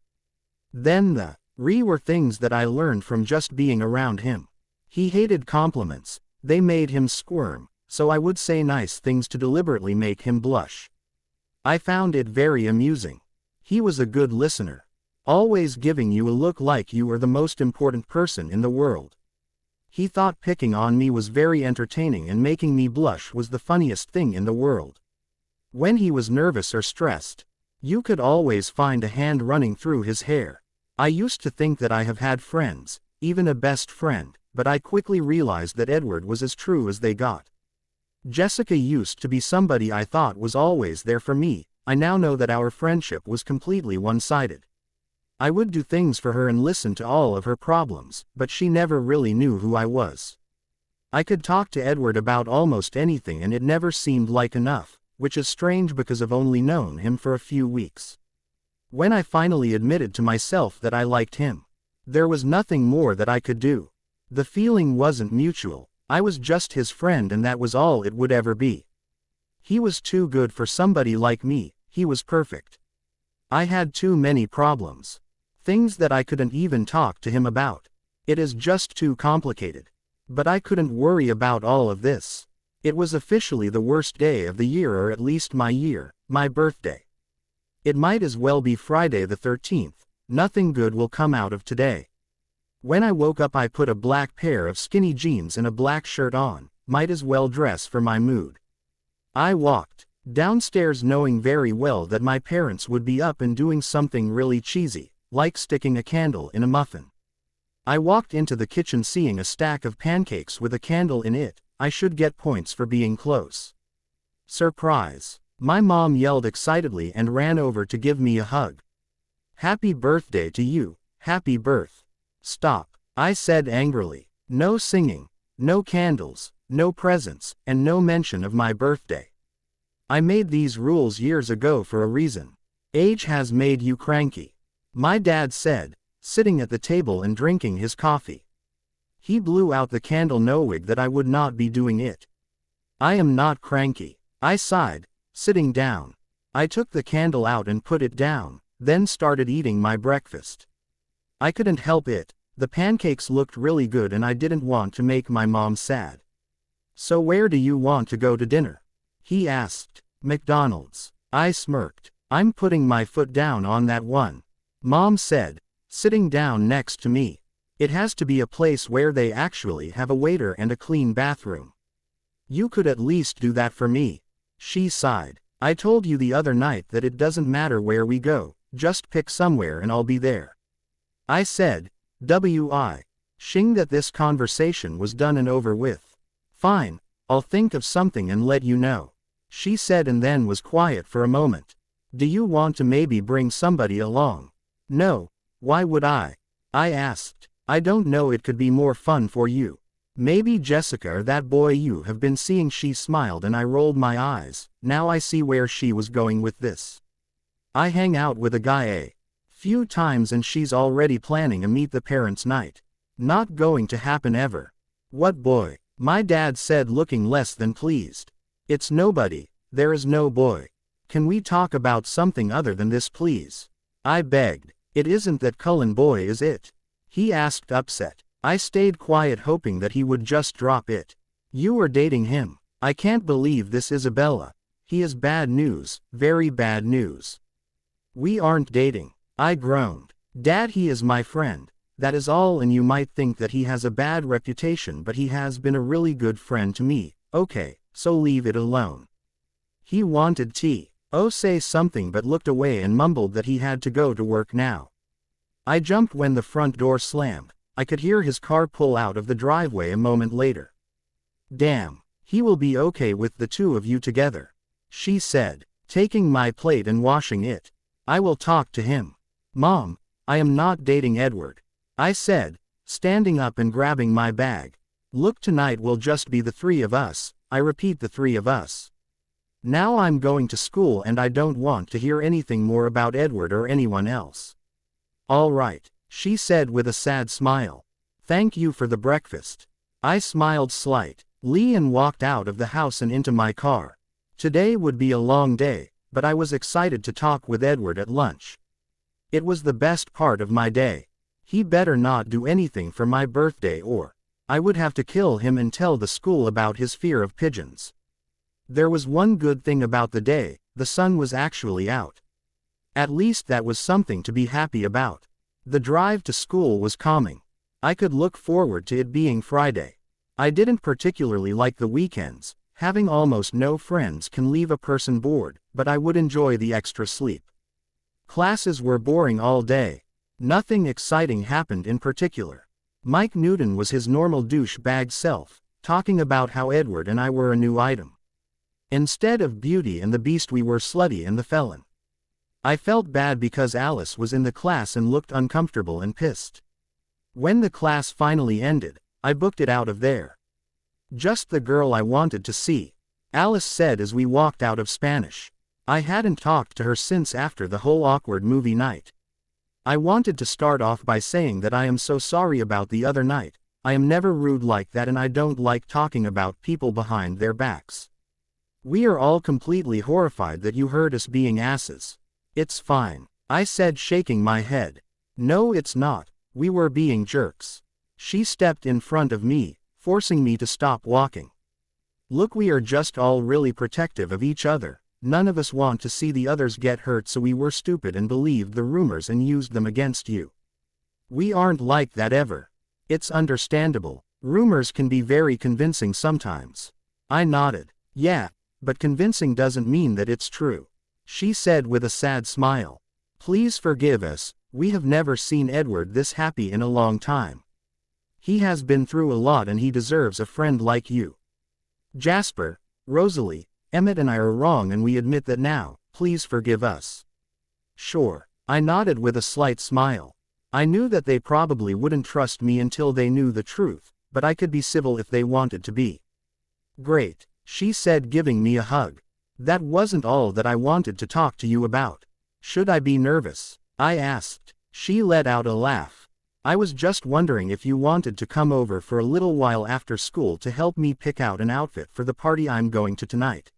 Then the were things that I learned from just being around him. He hated compliments, they made him squirm, so I would say nice things to deliberately make him blush. I found it very amusing. He was a good listener, always giving you a look like you were the most important person in the world. He thought picking on me was very entertaining and making me blush was the funniest thing in the world. When he was nervous or stressed, you could always find a hand running through his hair. I used to think that I have had friends, even a best friend, but I quickly realized that Edward was as true as they got. Jessica used to be somebody I thought was always there for me. I now know that our friendship was completely one-sided. I would do things for her and listen to all of her problems, but she never really knew who I was. I could talk to Edward about almost anything and it never seemed like enough, which is strange because I've only known him for a few weeks. When I finally admitted to myself that I liked him, there was nothing more that I could do. The feeling wasn't mutual, I was just his friend and that was all it would ever be. He was too good for somebody like me, he was perfect. I had too many problems. Things that I couldn't even talk to him about. It is just too complicated. But I couldn't worry about all of this. It was officially the worst day of the year, or at least my birthday. It might as well be Friday the 13th, nothing good will come out of today. When I woke up I put a black pair of skinny jeans and a black shirt on, might as well dress for my mood. I walked downstairs knowing very well that my parents would be up and doing something really cheesy, like sticking a candle in a muffin. I walked into the kitchen seeing a stack of pancakes with a candle in it. I should get points for being close. Surprise! My mom yelled excitedly and ran over to give me a hug. Happy birthday to you, happy birth. Stop, I said angrily. No singing, no candles, no presents, and no mention of my birthday. I made these rules years ago for a reason. Age has made you cranky. My dad said, sitting at the table and drinking his coffee. He blew out the candle knowing that I would not be doing it. I am not cranky, I sighed, sitting down. I took the candle out and put it down, then started eating my breakfast. I couldn't help it, the pancakes looked really good and I didn't want to make my mom sad. So where do you want to go to dinner? He asked. McDonald's. I smirked. I'm putting my foot down on that one. Mom said, sitting down next to me. It has to be a place where they actually have a waiter and a clean bathroom. You could at least do that for me. She sighed. I told you the other night that it doesn't matter where we go, just pick somewhere and I'll be there. I said, wishing that this conversation was done and over with. Fine, I'll think of something and let you know. She said and then was quiet for a moment. Do you want to maybe bring somebody along? No, why would I? I asked. I don't know, it could be more fun for you. Maybe Jessica or that boy you have been seeing. She smiled and I rolled my eyes. Now I see where she was going with this. I hang out with a guy a few times and she's already planning a meet the parents night. Not going to happen ever. What boy? My dad said, looking less than pleased. It's nobody, there is no boy. Can we talk about something other than this please? I begged. It isn't that Cullen boy, is it? He asked, upset. I stayed quiet hoping that he would just drop it. You are dating him. I can't believe this, Isabella. He is bad news, very bad news. We aren't dating. I groaned. Dad, he is my friend. That is all, and you might think that he has a bad reputation, but he has been a really good friend to me. Okay, so leave it alone. He wanted say something but looked away and mumbled that he had to go to work now. I jumped when the front door slammed. I could hear his car pull out of the driveway a moment later. Damn, he will be okay with the two of you together, she said, taking my plate and washing it. I will talk to him. Mom, I am not dating Edward, I said, standing up and grabbing my bag. Look, tonight will just be the three of us. I repeat, the three of us. Now I'm going to school and I don't want to hear anything more about Edward or anyone else. All right, she said with a sad smile. Thank you for the breakfast. I smiled slightly and walked out of the house and into my car. Today would be a long day, but I was excited to talk with Edward at lunch. It was the best part of my day. He better not do anything for my birthday or I would have to kill him and tell the school about his fear of pigeons. There was one good thing about the day, the sun was actually out. At least that was something to be happy about. The drive to school was calming. I could look forward to it being Friday. I didn't particularly like the weekends. Having almost no friends can leave a person bored, but I would enjoy the extra sleep. Classes were boring all day. Nothing exciting happened in particular. Mike Newton was his normal douchebag self, talking about how Edward and I were a new item. Instead of Beauty and the Beast, we were Slutty and the Felon. I felt bad because Alice was in the class and looked uncomfortable and pissed. When the class finally ended, I booked it out of there. Just the girl I wanted to see, Alice said as we walked out of Spanish. I hadn't talked to her since after the whole awkward movie night. I wanted to start off by saying that I am so sorry about the other night. I am never rude like that and I don't like talking about people behind their backs. We are all completely horrified that you heard us being asses. It's fine, I said, shaking my head. No, it's not, we were being jerks. She stepped in front of me, forcing me to stop walking. Look, we are just all really protective of each other. None of us want to see the others get hurt, so we were stupid and believed the rumors and used them against you. We aren't like that ever. It's understandable. Rumors can be very convincing sometimes. I nodded. Yeah, but convincing doesn't mean that it's true, she said with a sad smile. Please forgive us, we have never seen Edward this happy in a long time. He has been through a lot and he deserves a friend like you. Jasper, Rosalie, Emmett and I are wrong and we admit that now, please forgive us. Sure, I nodded with a slight smile. I knew that they probably wouldn't trust me until they knew the truth, but I could be civil if they wanted to be. Great, she said, giving me a hug. That wasn't all that I wanted to talk to you about. Should I be nervous? I asked. She let out a laugh. I was just wondering if you wanted to come over for a little while after school to help me pick out an outfit for the party I'm going to tonight.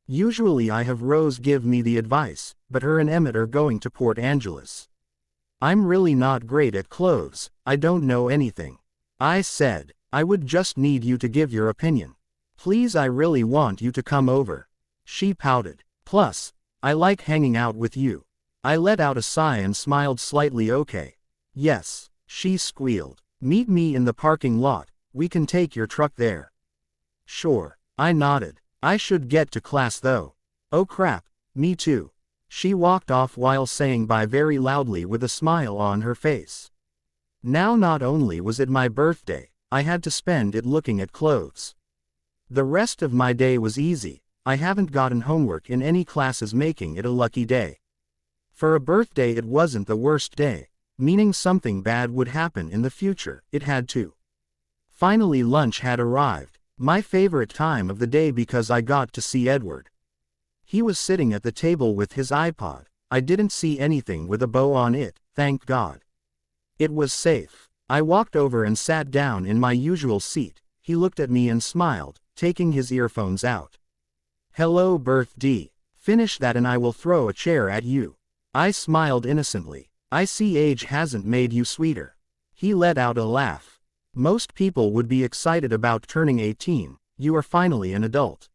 Usually I have Rose give me the advice, but her and Emmett are going to Port Angeles. I'm really not great at clothes, I don't know anything. I said, I would just need you to give your opinion. Please, I really want you to come over. She pouted. Plus, I like hanging out with you. I let out a sigh and smiled slightly. Okay. Yes, she squealed. Meet me in the parking lot, we can take your truck there. Sure, I nodded. I should get to class though. Oh crap, me too. She walked off while saying bye very loudly with a smile on her face. Now, not only was it my birthday, I had to spend it looking at clothes. The rest of my day was easy. I haven't gotten homework in any classes, making it a lucky day. For a birthday it wasn't the worst day, meaning something bad would happen in the future, it had to. Finally lunch had arrived, my favorite time of the day because I got to see Edward. He was sitting at the table with his iPod. I didn't see anything with a bow on it, thank God. It was safe. I walked over and sat down in my usual seat. He looked at me and smiled, taking his earphones out. Hello birthday. Finish that and I will throw a chair at you. I smiled innocently. I see age hasn't made you sweeter. He let out a laugh. Most people would be excited about turning 18, you are finally an adult.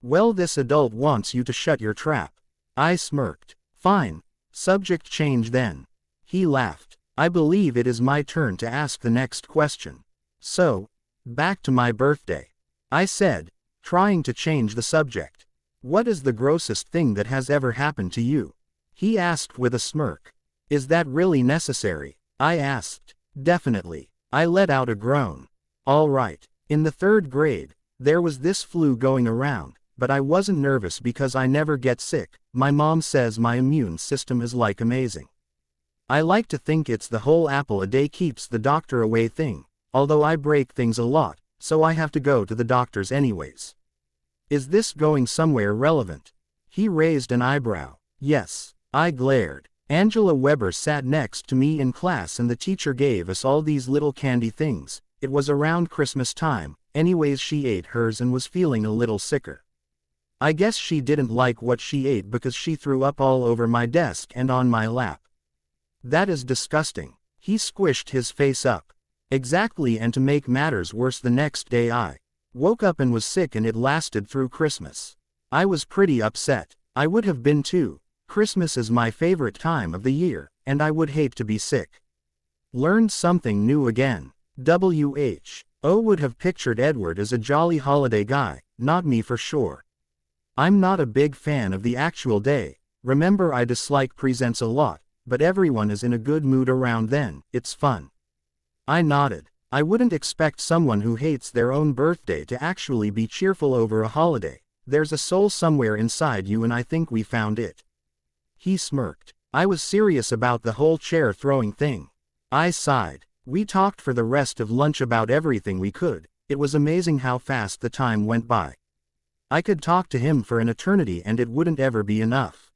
Well, this adult wants you to shut your trap. I smirked. Fine. Subject change then. He laughed. I believe it is my turn to ask the next question. So, back to my birthday. I said, trying to change the subject. What is the grossest thing that has ever happened to you? He asked with a smirk. Is that really necessary? I asked. Definitely. I let out a groan. All right. In the 3rd grade, there was this flu going around, but I wasn't nervous because I never get sick. My mom says my immune system is like amazing. I like to think it's the whole apple a day keeps the doctor away thing, although I break things a lot, so I have to go to the doctors anyways. Is this going somewhere relevant? He raised an eyebrow. Yes. I glared. Angela Weber sat next to me in class and the teacher gave us all these little candy things. It was around Christmas time, anyways she ate hers and was feeling a little sicker. I guess she didn't like what she ate because she threw up all over my desk and on my lap. That is disgusting. He squished his face up. Exactly, and to make matters worse, the next day I woke up and was sick and it lasted through Christmas. I was pretty upset. I would have been too. Christmas is my favorite time of the year, and I would hate to be sick. Learned something new again. WHO would have pictured Edward as a jolly holiday guy, not me for sure. I'm not a big fan of the actual day. Remember, I dislike presents a lot, but everyone is in a good mood around then, it's fun. I nodded. I wouldn't expect someone who hates their own birthday to actually be cheerful over a holiday. There's a soul somewhere inside you and I think we found it. He smirked. I was serious about the whole chair throwing thing. I sighed. We talked for the rest of lunch about everything we could. It was amazing how fast the time went by. I could talk to him for an eternity and it wouldn't ever be enough.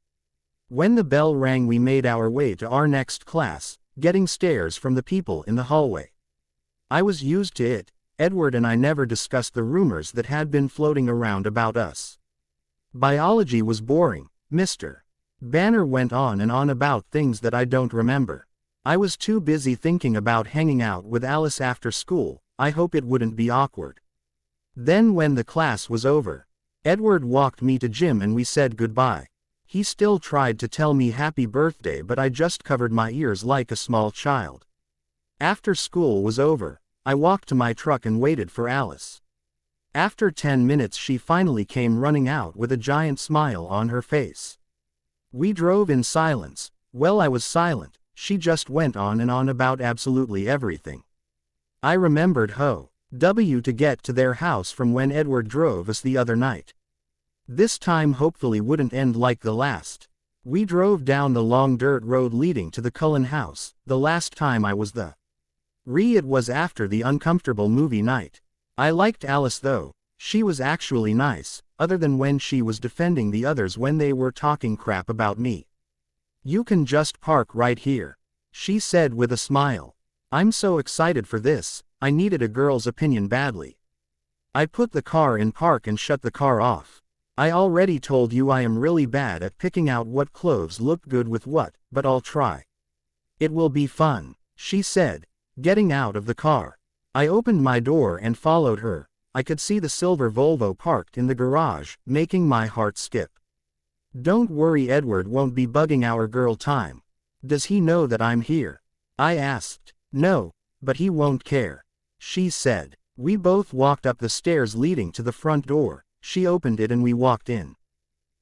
When the bell rang, we made our way to our next class, getting stares from the people in the hallway. I was used to it. Edward and I never discussed the rumors that had been floating around about us. Biology was boring, Mr. Banner went on and on about things that I don't remember. I was too busy thinking about hanging out with Alice after school. I hope it wouldn't be awkward. Then when the class was over, Edward walked me to gym and we said goodbye. He still tried to tell me happy birthday, but I just covered my ears like a small child. After school was over, I walked to my truck and waited for Alice. After 10 minutes she finally came running out with a giant smile on her face. We drove in silence. Well, I was silent. She just went on and on about absolutely everything. I remembered to get to their house from when Edward drove us the other night. This time hopefully wouldn't end like the last. We drove down the long dirt road leading to the Cullen house. The last time I was there, it was after the uncomfortable movie night. I liked Alice though. She was actually nice, other than when she was defending the others when they were talking crap about me. "You can just park right here," she said with a smile. I'm so excited for this. I needed a girl's opinion badly. I put the car in park and shut the car off. I already told you I am really bad at picking out what clothes look good with what, but I'll try. It will be fun, she said, getting out of the car. I opened my door and followed her. I could see the silver Volvo parked in the garage, making my heart skip. Don't worry, Edward won't be bugging our girl time. Does he know that I'm here? I asked. No, but he won't care, she said. We both walked up the stairs leading to the front door. She opened it and we walked in.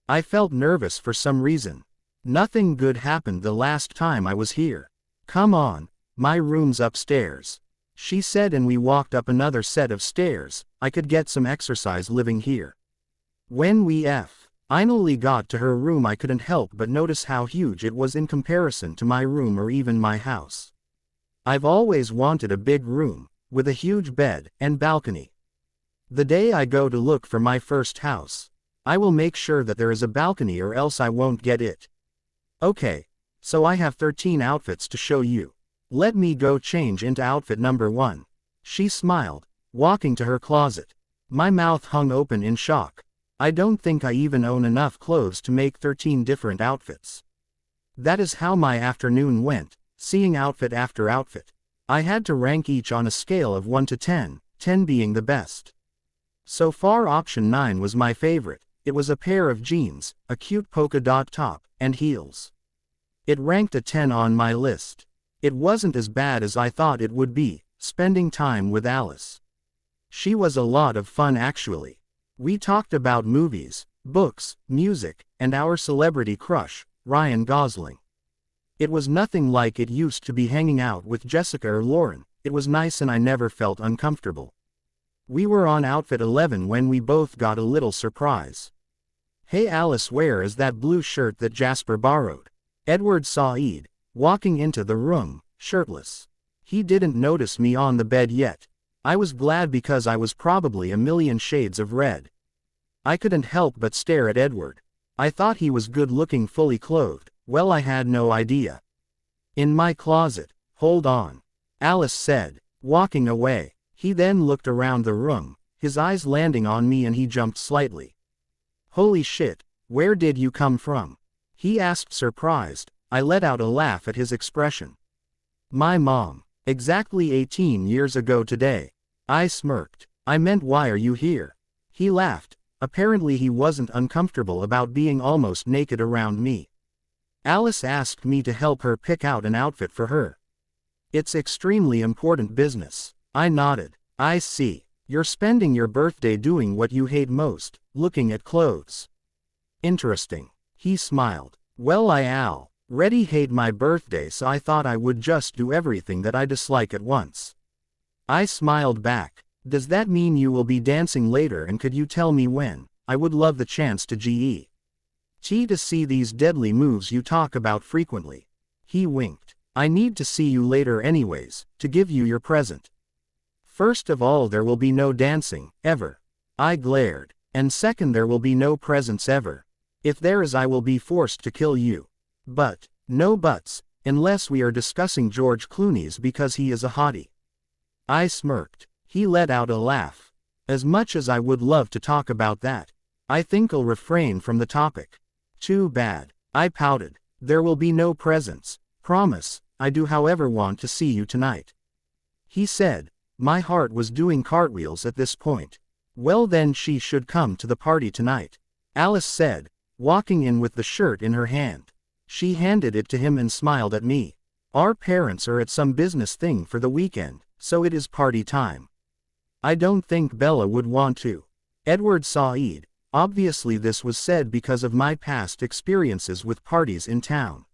I felt nervous for some reason. Nothing good happened the last time I was here. Come on, my room's upstairs, she said, and we walked up another set of stairs. I could get some exercise living here. When we finally got to her room, I couldn't help but notice how huge it was in comparison to my room or even my house. I've always wanted a big room, with a huge bed and balcony. The day I go to look for my first house, I will make sure that there is a balcony or else I won't get it. Okay, so I have 13 outfits to show you. Let me go change into outfit number 1. She smiled, walking to her closet. My mouth hung open in shock. I don't think I even own enough clothes to make 13 different outfits. That is how my afternoon went, seeing outfit after outfit. I had to rank each on a scale of 1 to 10, 10 being the best. So far option 9 was my favorite. It was a pair of jeans, a cute polka dot top, and heels. It ranked a 10 on my list. It wasn't as bad as I thought it would be, spending time with Alice. She was a lot of fun actually. We talked about movies, books, music, and our celebrity crush, Ryan Gosling. It was nothing like it used to be hanging out with Jessica or Lauren. It was nice and I never felt uncomfortable. We were on outfit 11 when we both got a little surprise. Hey Alice, where is that blue shirt that Jasper borrowed? Edward saw Ed walking into the room, shirtless. He didn't notice me on the bed yet. I was glad because I was probably a million shades of red. I couldn't help but stare at Edward. I thought he was good looking fully clothed. Well, I had no idea. In my closet. Hold on, Alice said, walking away. He then looked around the room, his eyes landing on me, and he jumped slightly. Holy shit, where did you come from? He asked, surprised. I let out a laugh at his expression. My mom. Exactly 18 years ago today. I smirked. I meant, why are you here? He laughed. Apparently he wasn't uncomfortable about being almost naked around me. Alice asked me to help her pick out an outfit for her. It's extremely important business. I nodded. I see. You're spending your birthday doing what you hate most, looking at clothes. Interesting. He smiled. Well, I already hate my birthday, so I thought I would just do everything that I dislike at once. I smiled back. Does that mean you will be dancing later, and could you tell me when? I would love the chance to to see these deadly moves you talk about frequently. He winked. I need to see you later anyways, to give you your present. First of all, there will be no dancing, ever. I glared. And second, there will be no presents ever. If there is, I will be forced to kill you. But, no buts, unless we are discussing George Clooney's because he is a hottie. I smirked. He let out a laugh. As much as I would love to talk about that, I think I'll refrain from the topic. Too bad. I pouted. There will be no presents. Promise. I do however want to see you tonight. He said. My heart was doing cartwheels at this point. Well, then she should come to the party tonight, Alice said, walking in with the shirt in her hand. She handed it to him and smiled at me. Our parents are at some business thing for the weekend, so it is party time. I don't think Bella would want to. Edward sighed. Obviously this was said because of my past experiences with parties in town.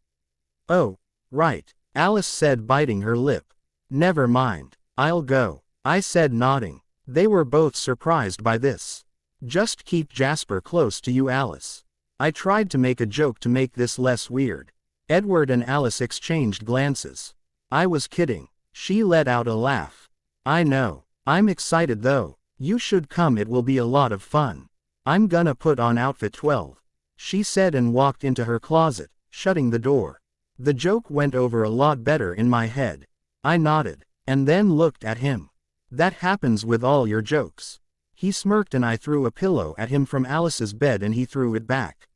Oh, right, Alice said, biting her lip. Never mind, I'll go, I said, nodding. They were both surprised by this. Just keep Jasper close to you, Alice. I tried to make a joke to make this less weird. Edward and Alice exchanged glances. I was kidding. She let out a laugh. I know. I'm excited though. You should come, it will be a lot of fun. I'm gonna put on outfit 12. She said and walked into her closet, shutting the door. The joke went over a lot better in my head. I nodded, and then looked at him. That happens with all your jokes. He smirked and I threw a pillow at him from Alice's bed and he threw it back.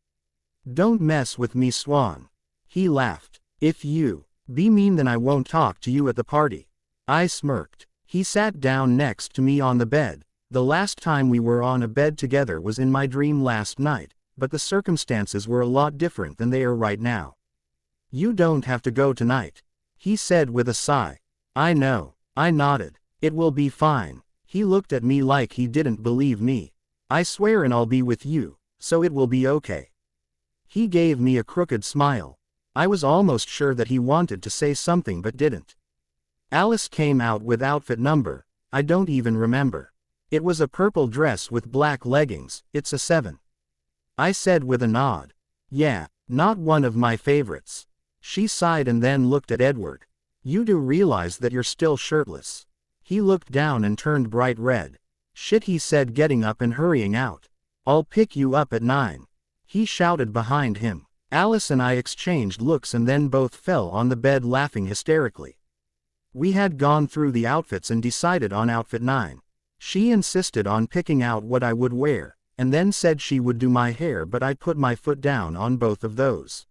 Don't mess with me, Swan. He laughed. If you be mean, then I won't talk to you at the party. I smirked. He sat down next to me on the bed. The last time we were on a bed together was in my dream last night, but the circumstances were a lot different than they are right now. You don't have to go tonight, he said with a sigh. I know. I nodded. It will be fine. He looked at me like he didn't believe me. I swear, and I'll be with you, so it will be okay. He gave me a crooked smile. I was almost sure that he wanted to say something but didn't. Alice came out with outfit number, I don't even remember. It was a purple dress with black leggings. It's a 7. I said with a nod. Yeah, not one of my favorites. She sighed and then looked at Edward. You do realize that you're still shirtless? He looked down and turned bright red. Shit, he said, getting up and hurrying out. I'll pick you up at 9. He shouted behind him. Alice and I exchanged looks and then both fell on the bed laughing hysterically. We had gone through the outfits and decided on outfit 9. She insisted on picking out what I would wear, and then said she would do my hair, but I put my foot down on both of those.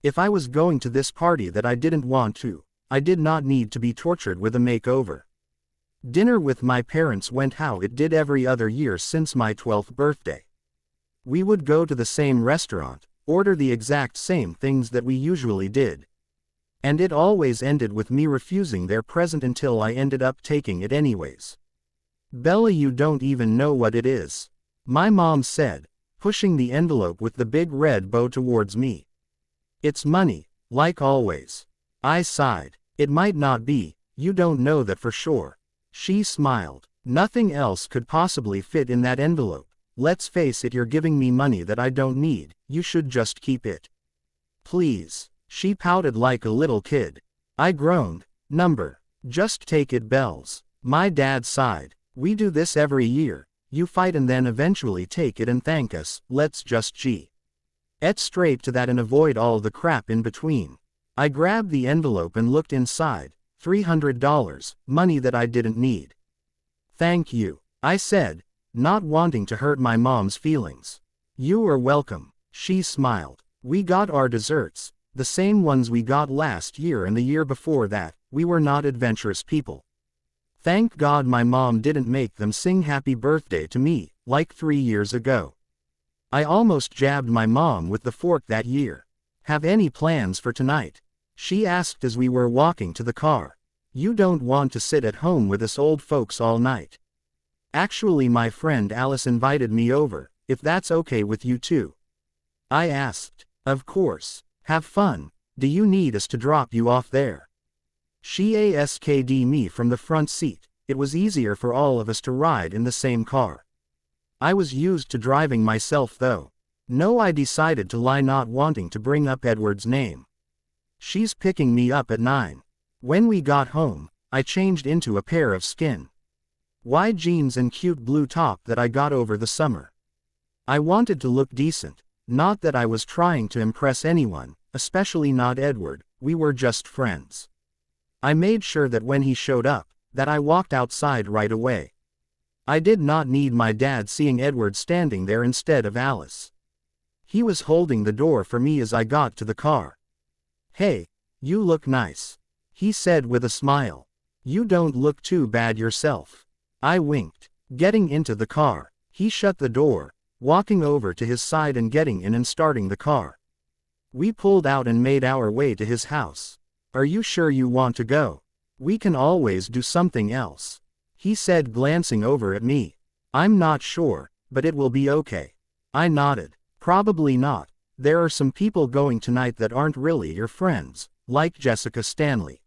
If I was going to this party that I didn't want to, I did not need to be tortured with a makeover. Dinner with my parents went how it did every other year since my 12th birthday. We would go to the same restaurant, order the exact same things that we usually did. And it always ended with me refusing their present until I ended up taking it anyways. Bella, you don't even know what it is, my mom said, pushing the envelope with the big red bow towards me. It's money, like always. I sighed. It might not be, you don't know that for sure. She smiled. Nothing else could possibly fit in that envelope. Let's face it, you're giving me money that I don't need, you should just keep it. Please. She pouted like a little kid. I groaned. Number. Just take it, Bells. My dad sighed. We do this every year. You fight and then eventually take it and thank us. Let's just get straight to that and avoid all the crap in between. I grabbed the envelope and looked inside. $300, money that I didn't need. Thank you, I said, not wanting to hurt my mom's feelings. You are welcome, she smiled. We got our desserts, the same ones we got last year and the year before that. We were not adventurous people. Thank God my mom didn't make them sing happy birthday to me, like 3 years ago. I almost jabbed my mom with the fork that year. Have any plans for tonight? She asked as we were walking to the car. You don't want to sit at home with us old folks all night? Actually, my friend Alice invited me over, if that's okay with you too. I asked. Of course. Have fun. Do you need us to drop you off there? She asked me from the front seat. It was easier for all of us to ride in the same car. I was used to driving myself though. No, I decided to lie, not wanting to bring up Edward's name. She's picking me up at 9. When we got home, I changed into a pair of skin White jeans and cute blue top that I got over the summer. I wanted to look decent, not that I was trying to impress anyone, especially not Edward, we were just friends. I made sure that when he showed up, that I walked outside right away. I did not need my dad seeing Edward standing there instead of Alice. He was holding the door for me as I got to the car. "Hey, you look nice," he said with a smile. "You don't look too bad yourself." I winked. Getting into the car, he shut the door, walking over to his side and getting in and starting the car. We pulled out and made our way to his house. "Are you sure you want to go? We can always do something else," he said, glancing over at me. "I'm not sure, but it will be okay." I nodded. "Probably not. There are some people going tonight that aren't really your friends, like Jessica Stanley."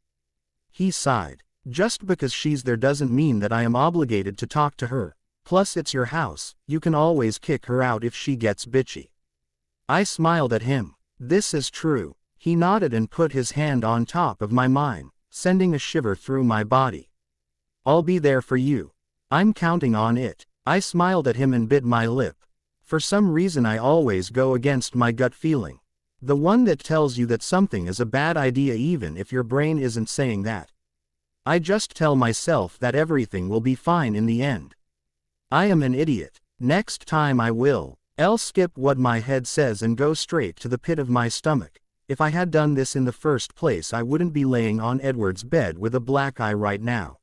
He sighed. "Just because she's there doesn't mean that I am obligated to talk to her. Plus it's your house, you can always kick her out if she gets bitchy." I smiled at him. "This is true." He nodded and put his hand on top of mine, sending a shiver through my body. "I'll be there for you. I'm counting on it." I smiled at him and bit my lip. For some reason I always go against my gut feeling. The one that tells you that something is a bad idea even if your brain isn't saying that. I just tell myself that everything will be fine in the end. I am an idiot. Next time I will. I'll skip what my head says and go straight to the pit of my stomach. If I had done this in the first place I wouldn't be laying on Edward's bed with a black eye right now.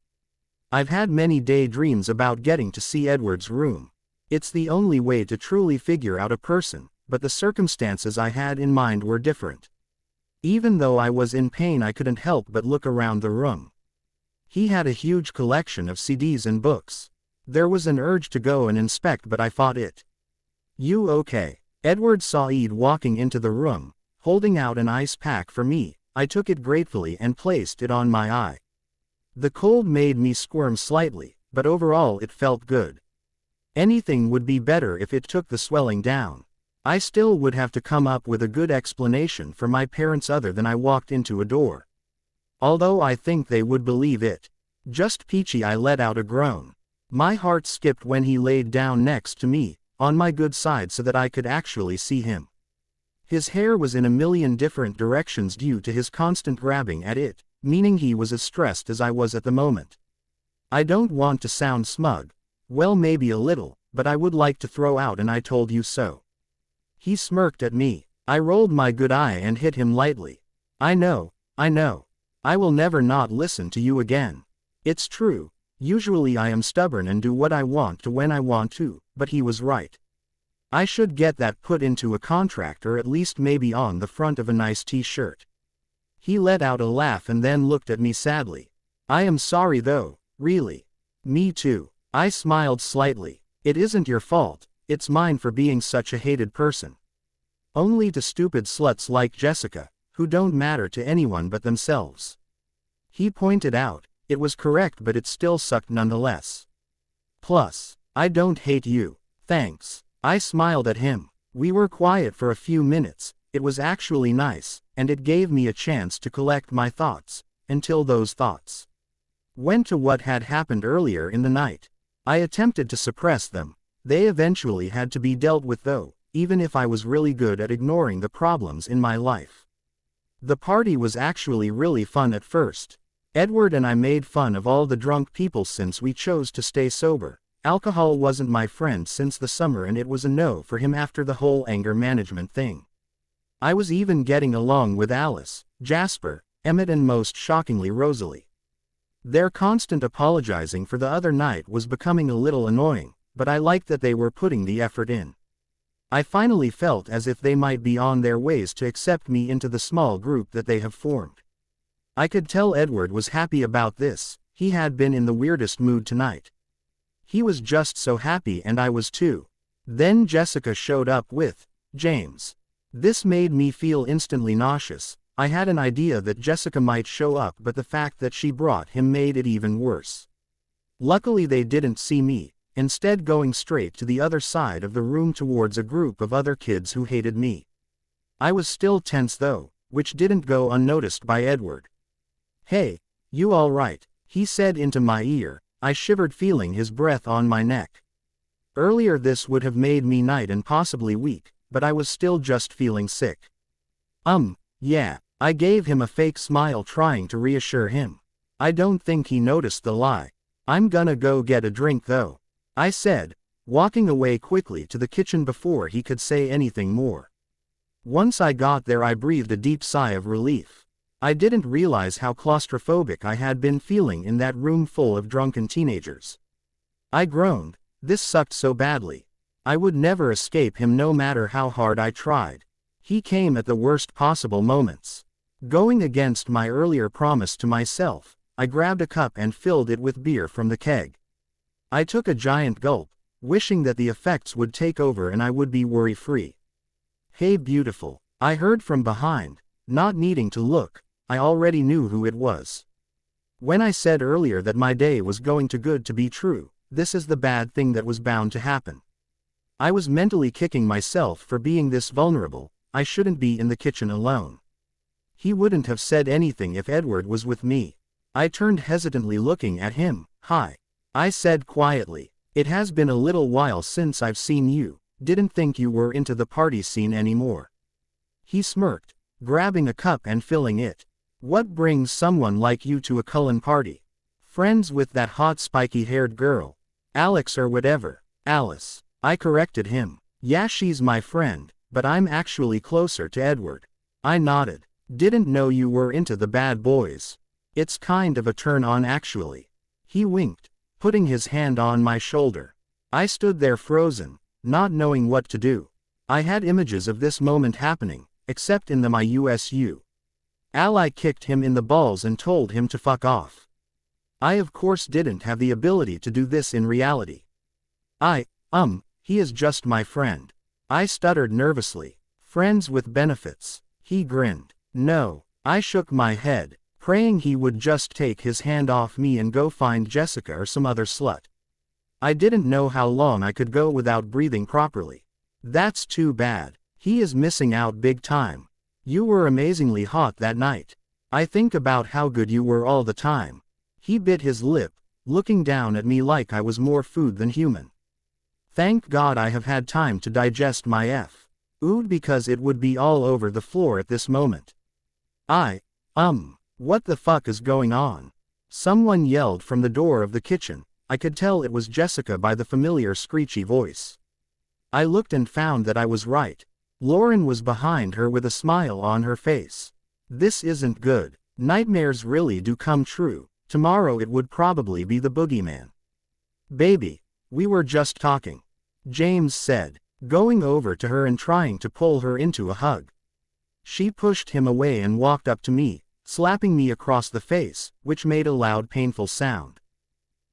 I've had many daydreams about getting to see Edward's room. It's the only way to truly figure out a person, but the circumstances I had in mind were different. Even though I was in pain I couldn't help but look around the room. He had a huge collection of CDs and books. There was an urge to go and inspect but I fought it. "You okay?" Edward saw Ed walking into the room, holding out an ice pack for me. I took it gratefully and placed it on my eye. The cold made me squirm slightly, but overall it felt good. Anything would be better if it took the swelling down. I still would have to come up with a good explanation for my parents other than I walked into a door. Although I think they would believe it. "Just peachy," I let out a groan. My heart skipped when he laid down next to me, on my good side so that I could actually see him. His hair was in a million different directions due to his constant grabbing at it, meaning he was as stressed as I was at the moment. I don't want to sound smug. Well, maybe a little, but I would like to throw out an "I told you so." He smirked at me. I rolled my good eye and hit him lightly. I know. I will never not listen to you again. It's true. Usually I am stubborn and do what I want to when I want to, but he was right. I should get that put into a contract or at least maybe on the front of a nice t-shirt." He let out a laugh and then looked at me sadly. "I am sorry though, really." "Me too." I smiled slightly. "It isn't your fault, it's mine for being such a hated person. Only to stupid sluts like Jessica, who don't matter to anyone but themselves." He pointed out, it was correct but it still sucked nonetheless. "Plus, I don't hate you, thanks." I smiled at him. We were quiet for a few minutes. It was actually nice, and it gave me a chance to collect my thoughts, until those thoughts went to what had happened earlier in the night. I attempted to suppress them. They eventually had to be dealt with though, even if I was really good at ignoring the problems in my life. The party was actually really fun at first. Edward and I made fun of all the drunk people since we chose to stay sober. Alcohol wasn't my friend since the summer and it was a no for him after the whole anger management thing. I was even getting along with Alice, Jasper, Emmett and most shockingly Rosalie. Their constant apologizing for the other night was becoming a little annoying, but I liked that they were putting the effort in. I finally felt as if they might be on their ways to accept me into the small group that they have formed. I could tell Edward was happy about this. He had been in the weirdest mood tonight. He was just so happy and I was too. Then Jessica showed up with James. This made me feel instantly nauseous. I had an idea that Jessica might show up but the fact that she brought him made it even worse. Luckily they didn't see me, instead going straight to the other side of the room towards a group of other kids who hated me. I was still tense though, which didn't go unnoticed by Edward. "Hey, you all right?" he said into my ear, I shivered feeling his breath on my neck. Earlier this would have made me night and possibly weak, but I was still just feeling sick. Yeah. I gave him a fake smile trying to reassure him. I don't think he noticed the lie. I'm gonna go get a drink though, I said, walking away quickly to the kitchen before he could say anything more. Once I got there I breathed a deep sigh of relief. I didn't realize how claustrophobic I had been feeling in that room full of drunken teenagers. I groaned. This sucked so badly. I would never escape him no matter how hard I tried. He came at the worst possible moments. Going against my earlier promise to myself, I grabbed a cup and filled it with beer from the keg. I took a giant gulp, wishing that the effects would take over and I would be worry-free. "Hey beautiful," I heard from behind. Not needing to look, I already knew who it was. When I said earlier that my day was going too good to be true, this is the bad thing that was bound to happen. I was mentally kicking myself for being this vulnerable. I shouldn't be in the kitchen alone. He wouldn't have said anything if Edward was with me. I turned hesitantly looking at him. "Hi," I said quietly. "It has been a little while since I've seen you. Didn't think you were into the party scene anymore." He smirked, grabbing a cup and filling it. "What brings someone like you to a Cullen party? Friends with that hot spiky-haired girl? Alex or whatever." "Alice," I corrected him. "Yeah, she's my friend, but I'm actually closer to Edward." I nodded. "Didn't know you were into the bad boys. It's kind of a turn on actually." He winked, putting his hand on my shoulder. I stood there frozen, not knowing what to do. I had images of this moment happening, except in the my USU. Ally kicked him in the balls and told him to fuck off. I of course didn't have the ability to do this in reality. He is just my friend." I stuttered nervously. "Friends with benefits." He grinned. "No." I shook my head, praying he would just take his hand off me and go find Jessica or some other slut. I didn't know how long I could go without breathing properly. "That's too bad. He is missing out big time. You were amazingly hot that night. I think about how good you were all the time." He bit his lip, looking down at me like I was more food than human. Thank God I have had time to digest my food because it would be all over the floor at this moment. What the fuck is going on?" Someone yelled from the door of the kitchen. I could tell it was Jessica by the familiar screechy voice. I looked and found that I was right. Lauren was behind her with a smile on her face. "This isn't good. Nightmares really do come true. Tomorrow it would probably be the boogeyman." "Baby, we were just talking," James said, going over to her and trying to pull her into a hug. She pushed him away and walked up to me, slapping me across the face, which made a loud painful sound.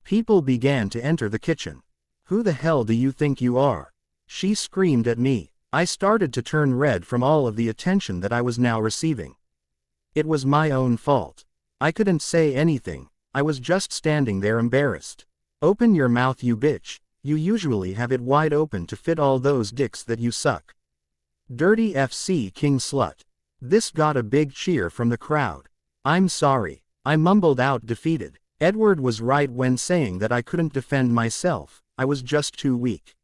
People began to enter the kitchen. "Who the hell do you think you are?" she screamed at me. I started to turn red from all of the attention that I was now receiving. It was my own fault. I couldn't say anything. I was just standing there embarrassed. "Open your mouth, you bitch. You usually have it wide open to fit all those dicks that you suck. Dirty FC king slut." This got a big cheer from the crowd. "I'm sorry," I mumbled out defeated. Edward was right when saying that I couldn't defend myself. I was just too weak.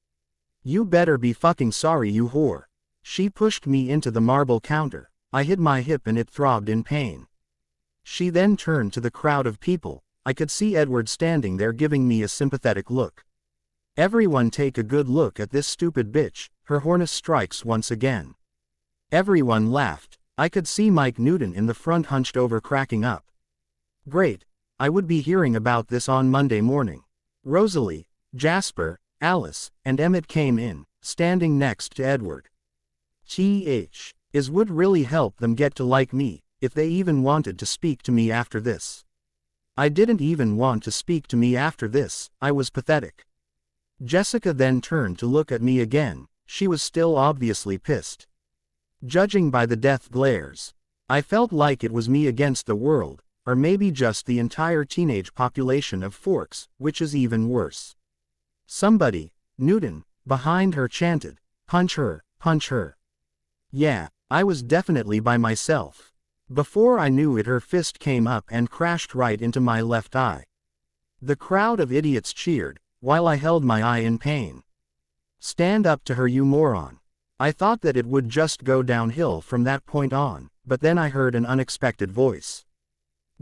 "You better be fucking sorry, you whore." She pushed me into the marble counter. I hit my hip and it throbbed in pain. She then turned to the crowd of people. I could see Edward standing there giving me a sympathetic look. "Everyone take a good look at this stupid bitch, her hornus strikes once again." Everyone laughed. I could see Mike Newton in the front hunched over cracking up. Great. I would be hearing about this on Monday morning. Rosalie, Jasper, Alice, and Emmett came in, standing next to Edward. Is would really help them get to like me, if they even wanted to speak to me after this. I didn't even want to speak to me after this. I was pathetic. Jessica then turned to look at me again. She was still obviously pissed. Judging by the death glares, I felt like it was me against the world, or maybe just the entire teenage population of Forks, which is even worse. Somebody, Newton, behind her chanted, "Punch her, punch her." Yeah, I was definitely by myself. Before I knew it, her fist came up and crashed right into my left eye. The crowd of idiots cheered, while I held my eye in pain. Stand up to her, you moron. I thought that it would just go downhill from that point on, but then I heard an unexpected voice.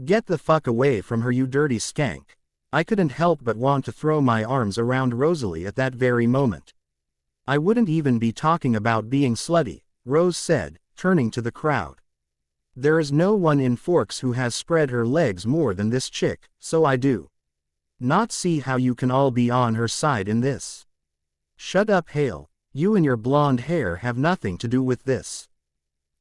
Get the fuck away from her, you dirty skank. I couldn't help but want to throw my arms around Rosalie at that very moment. I wouldn't even be talking about being slutty, Rose said, turning to the crowd. There is no one in Forks who has spread her legs more than this chick, so I do not see how you can all be on her side in this. Shut up, Hale, you and your blonde hair have nothing to do with this.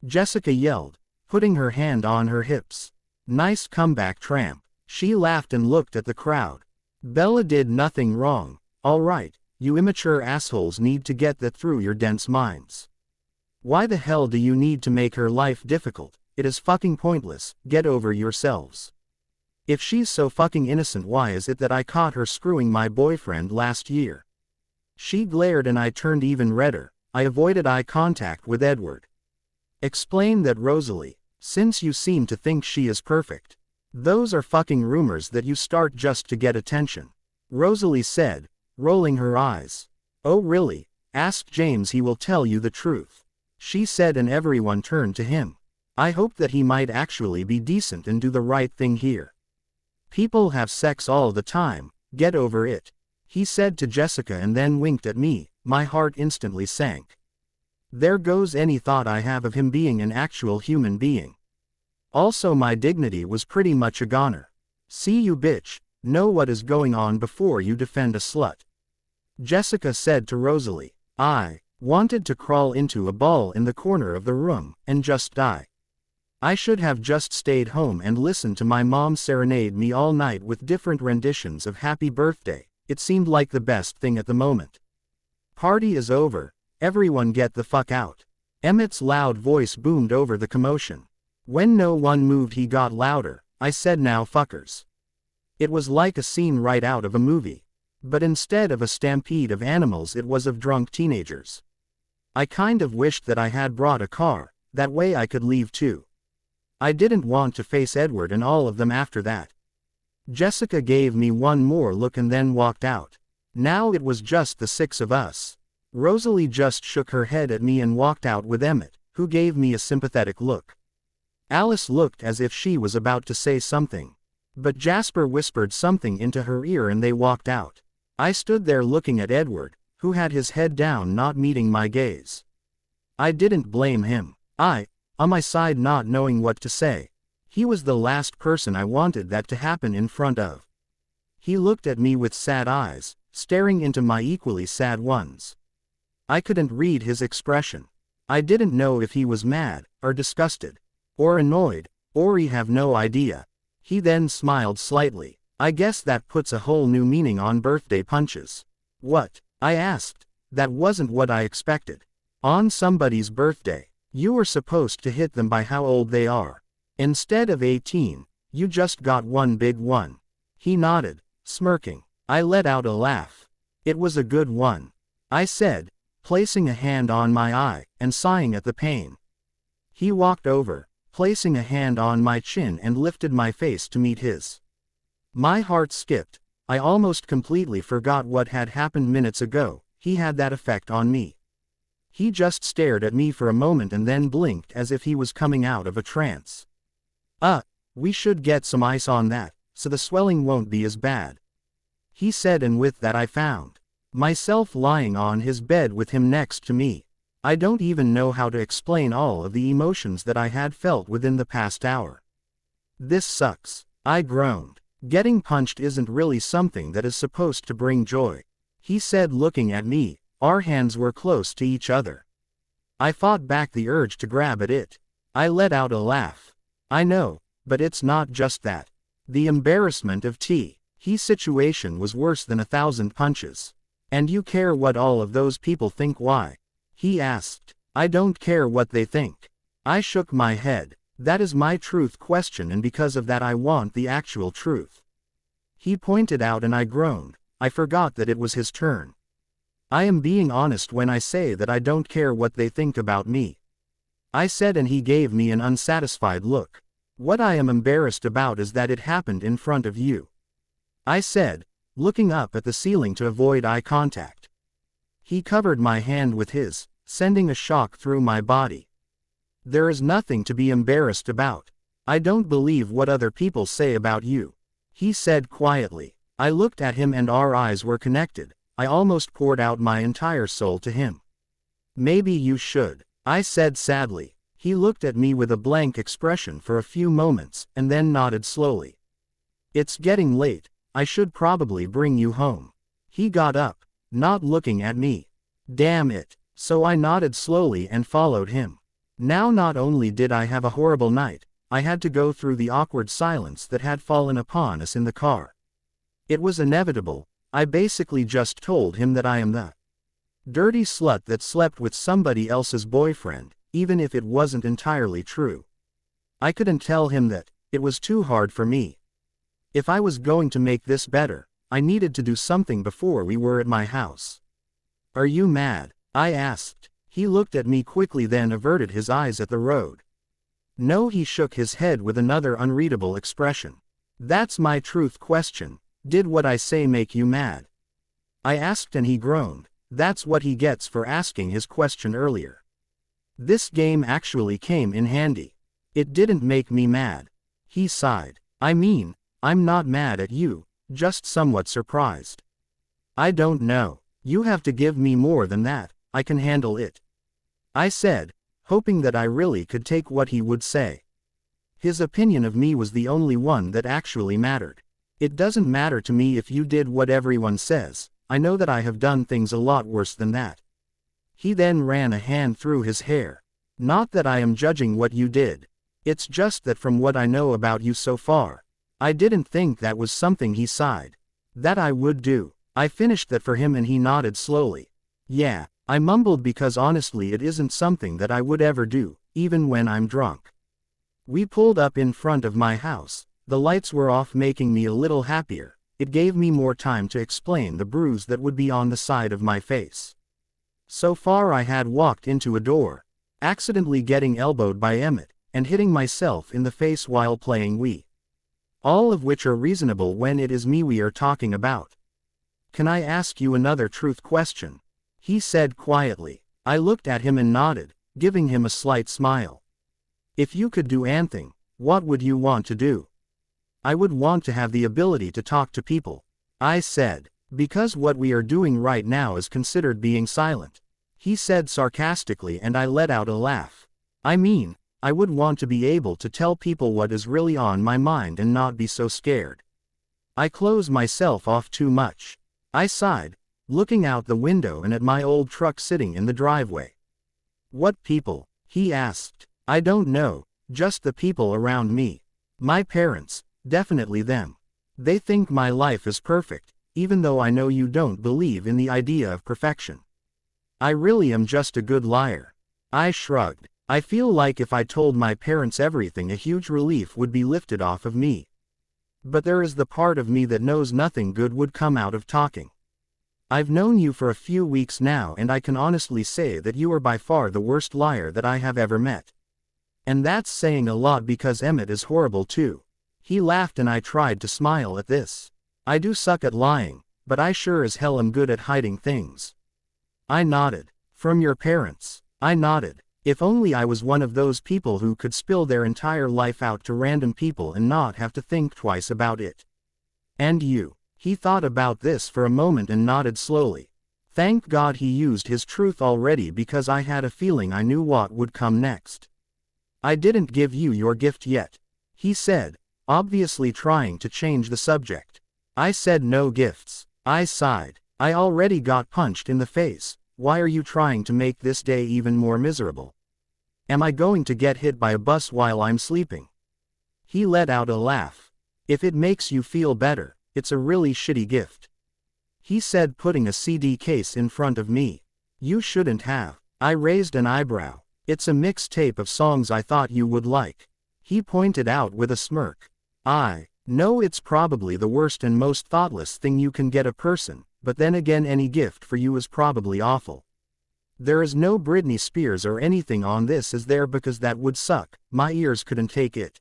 Jessica yelled, putting her hand on her hips. Nice comeback, tramp. She laughed and looked at the crowd. Bella did nothing wrong. All right, you immature assholes need to get that through your dense minds. Why the hell do you need to make her life difficult? It is fucking pointless, get over yourselves. If she's so fucking innocent, why is it that I caught her screwing my boyfriend last year? She glared and I turned even redder. I avoided eye contact with Edward. Explain that, Rosalie, since you seem to think she is perfect. Those are fucking rumors that you start just to get attention. Rosalie said, rolling her eyes. Oh really? Ask James, he will tell you the truth. She said, and everyone turned to him. I hoped that he might actually be decent and do the right thing here. People have sex all the time, get over it. He said to Jessica and then winked at me. My heart instantly sank. There goes any thought I have of him being an actual human being. Also, my dignity was pretty much a goner. See, you bitch, know what is going on before you defend a slut. Jessica said to Rosalie. I wanted to crawl into a ball in the corner of the room and just die. I should have just stayed home and listened to my mom serenade me all night with different renditions of Happy Birthday. It seemed like the best thing at the moment. Party is over, everyone get the fuck out. Emmett's loud voice boomed over the commotion. When no one moved, he got louder. I said, now fuckers. It was like a scene right out of a movie. But instead of a stampede of animals, it was of drunk teenagers. I kind of wished that I had brought a car, that way I could leave too. I didn't want to face Edward and all of them after that. Jessica gave me one more look and then walked out. Now it was just the six of us. Rosalie just shook her head at me and walked out with Emmett, who gave me a sympathetic look. Alice looked as if she was about to say something. But Jasper whispered something into her ear and they walked out. I stood there looking at Edward, who had his head down, not meeting my gaze. I didn't blame him. On my side, not knowing what to say. He was the last person I wanted that to happen in front of. He looked at me with sad eyes, staring into my equally sad ones. I couldn't read his expression. I didn't know if he was mad, or disgusted, or annoyed, or I have no idea. He then smiled slightly. I guess that puts a whole new meaning on birthday punches. What? I asked. That wasn't what I expected. On somebody's birthday, you were supposed to hit them by how old they are. Instead of 18, you just got one big one. He nodded, smirking. I let out a laugh. It was a good one, I said, placing a hand on my eye, and sighing at the pain. He walked over, placing a hand on my chin and lifted my face to meet his. My heart skipped. I almost completely forgot what had happened minutes ago. He had that effect on me. He just stared at me for a moment and then blinked as if he was coming out of a trance. We should get some ice on that, so the swelling won't be as bad. He said, and with that I found myself lying on his bed with him next to me. I don't even know how to explain all of the emotions that I had felt within the past hour. This sucks, I groaned. Getting punched isn't really something that is supposed to bring joy. He said, looking at me. Our hands were close to each other. I fought back the urge to grab at it. I let out a laugh. I know, but it's not just that. The embarrassment of his situation was worse than 1,000 punches. And you care what all of those people think? Why? He asked. I don't care what they think. I shook my head. That is my truth question, and because of that I want the actual truth. He pointed out and I groaned. I forgot that it was his turn. I am being honest when I say that I don't care what they think about me. I said, and he gave me an unsatisfied look. What I am embarrassed about is that it happened in front of you. I said, looking up at the ceiling to avoid eye contact. He covered my hand with his, sending a shock through my body. There is nothing to be embarrassed about. I don't believe what other people say about you, he said quietly. I looked at him and our eyes were connected. I almost poured out my entire soul to him. Maybe you should, I said sadly. He looked at me with a blank expression for a few moments, and then nodded slowly. It's getting late, I should probably bring you home. He got up, not looking at me. Damn it. So I nodded slowly and followed him. Now not only did I have a horrible night, I had to go through the awkward silence that had fallen upon us in the car. It was inevitable. I basically just told him that I am the dirty slut that slept with somebody else's boyfriend, even if it wasn't entirely true. I couldn't tell him that. It was too hard for me. If I was going to make this better, I needed to do something before we were at my house. Are you mad? I asked. He looked at me quickly, then averted his eyes at the road. No, he shook his head with another unreadable expression. That's my truth question. Did what I say make you mad? I asked and he groaned. That's what he gets for asking his question earlier. This game actually came in handy. It didn't make me mad. He sighed. I mean, I'm not mad at you, just somewhat surprised. I don't know. You have to give me more than that. I can handle it, I said, hoping that I really could take what he would say. His opinion of me was the only one that actually mattered. It doesn't matter to me if you did what everyone says. I know that I have done things a lot worse than that. He then ran a hand through his hair. Not that I am judging what you did. It's just that from what I know about you so far, I didn't think that was something, he sighed, that I would do. I finished that for him and he nodded slowly. Yeah, I mumbled because honestly it isn't something that I would ever do, even when I'm drunk. We pulled up in front of my house. The lights were off, making me a little happier. It gave me more time to explain the bruise that would be on the side of my face. So far I had walked into a door, accidentally getting elbowed by Emmett, and hitting myself in the face while playing Wii. All of which are reasonable when it is me we are talking about. Can I ask you another truth question? He said quietly. I looked at him and nodded, giving him a slight smile. If you could do anything, what would you want to do? I would want to have the ability to talk to people, I said, because what we are doing right now is considered being silent. He said sarcastically, and I let out a laugh. I mean, I would want to be able to tell people what is really on my mind and not be so scared. I close myself off too much. I sighed, looking out the window and at my old truck sitting in the driveway. What people? He asked. I don't know, just the people around me. My parents, definitely them. They think my life is perfect, even though I know you don't believe in the idea of perfection. I really am just a good liar. I shrugged. I feel like if I told my parents everything, a huge relief would be lifted off of me. But there is the part of me that knows nothing good would come out of talking. I've known you for a few weeks now, and I can honestly say that you are by far the worst liar that I have ever met. And that's saying a lot because Emmett is horrible too. He laughed and I tried to smile at this. I do suck at lying, but I sure as hell am good at hiding things. I nodded. From your parents? I nodded. If only I was one of those people who could spill their entire life out to random people and not have to think twice about it. And you? He thought about this for a moment and nodded slowly. Thank God he used his truth already, because I had a feeling I knew what would come next. I didn't give you your gift yet, he said, obviously trying to change the subject. I said no gifts. I sighed. I already got punched in the face. Why are you trying to make this day even more miserable? Am I going to get hit by a bus while I'm sleeping? He let out a laugh. If it makes you feel better, it's a really shitty gift, he said, putting a CD case in front of me. You shouldn't have. I raised an eyebrow. It's a mixtape of songs I thought you would like, he pointed out with a smirk. I know it's probably the worst and most thoughtless thing you can get a person, but then again any gift for you is probably awful. There is no Britney Spears or anything on this, is there? Because that would suck. My ears couldn't take it.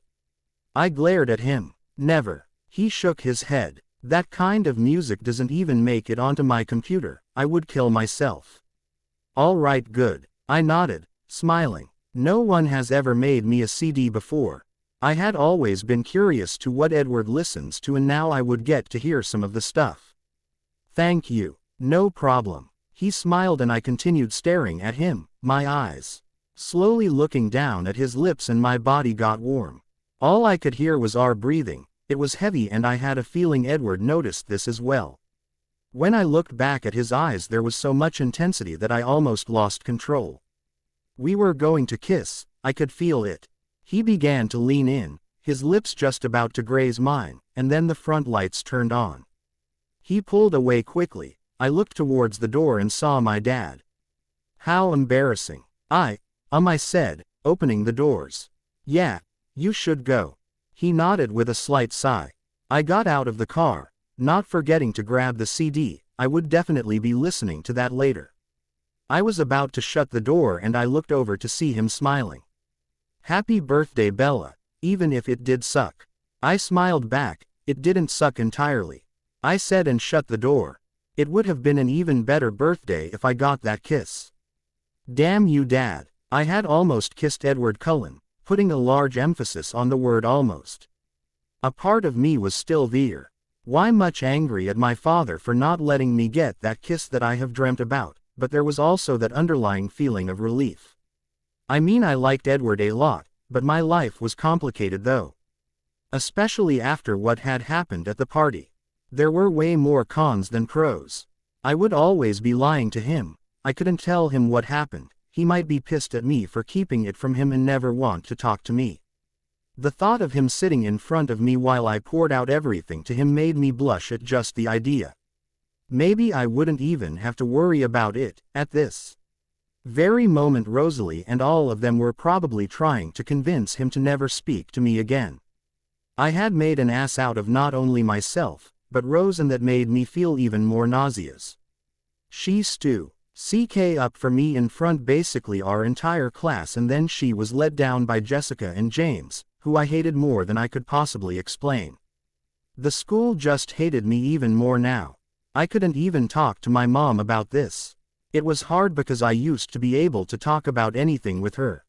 I glared at him. Never. He shook his head. That kind of music doesn't even make it onto my computer. I would kill myself. All right, good. I nodded, smiling. No one has ever made me a CD before. I had always been curious to what Edward listens to, and now I would get to hear some of the stuff. Thank you. No problem. He smiled and I continued staring at him, my eyes slowly looking down at his lips, and my body got warm. All I could hear was our breathing. It was heavy and I had a feeling Edward noticed this as well. When I looked back at his eyes, there was so much intensity that I almost lost control. We were going to kiss, I could feel it. He began to lean in, his lips just about to graze mine, and then the front lights turned on. He pulled away quickly. I looked towards the door and saw my dad. How embarrassing. I said, opening the doors. Yeah, you should go. He nodded with a slight sigh. I got out of the car, not forgetting to grab the CD. I would definitely be listening to that later. I was about to shut the door and I looked over to see him smiling. Happy birthday, Bella, even if it did suck. I smiled back. It didn't suck entirely, I said, and shut the door. It would have been an even better birthday if I got that kiss. Damn you, Dad. I had almost kissed Edward Cullen, putting a large emphasis on the word almost. A part of me was still there. Why much angry at my father for not letting me get that kiss that I have dreamt about, but there was also that underlying feeling of relief. I mean, I liked Edward a lot, but my life was complicated though. Especially after what had happened at the party. There were way more cons than pros. I would always be lying to him. I couldn't tell him what happened. He might be pissed at me for keeping it from him and never want to talk to me. The thought of him sitting in front of me while I poured out everything to him made me blush at just the idea. Maybe I wouldn't even have to worry about it, at this very moment. Rosalie and all of them were probably trying to convince him to never speak to me again. I had made an ass out of not only myself, but Rose, and that made me feel even more nauseous. She stood up for me in front basically our entire class, and then she was let down by Jessica and James, who I hated more than I could possibly explain. The school just hated me even more now. I couldn't even talk to my mom about this. It was hard because I used to be able to talk about anything with her.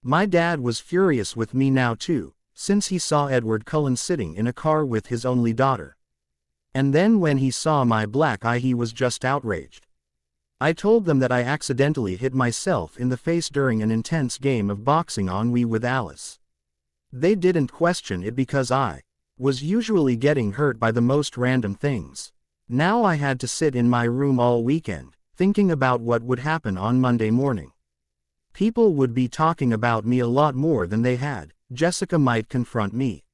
My dad was furious with me now too, since he saw Edward Cullen sitting in a car with his only daughter. And then when he saw my black eye, he was just outraged. I told them that I accidentally hit myself in the face during an intense game of boxing on Wii with Alice. They didn't question it because I was usually getting hurt by the most random things. Now I had to sit in my room all weekend, thinking about what would happen on Monday morning. People would be talking about me a lot more than they had. Jessica might confront me.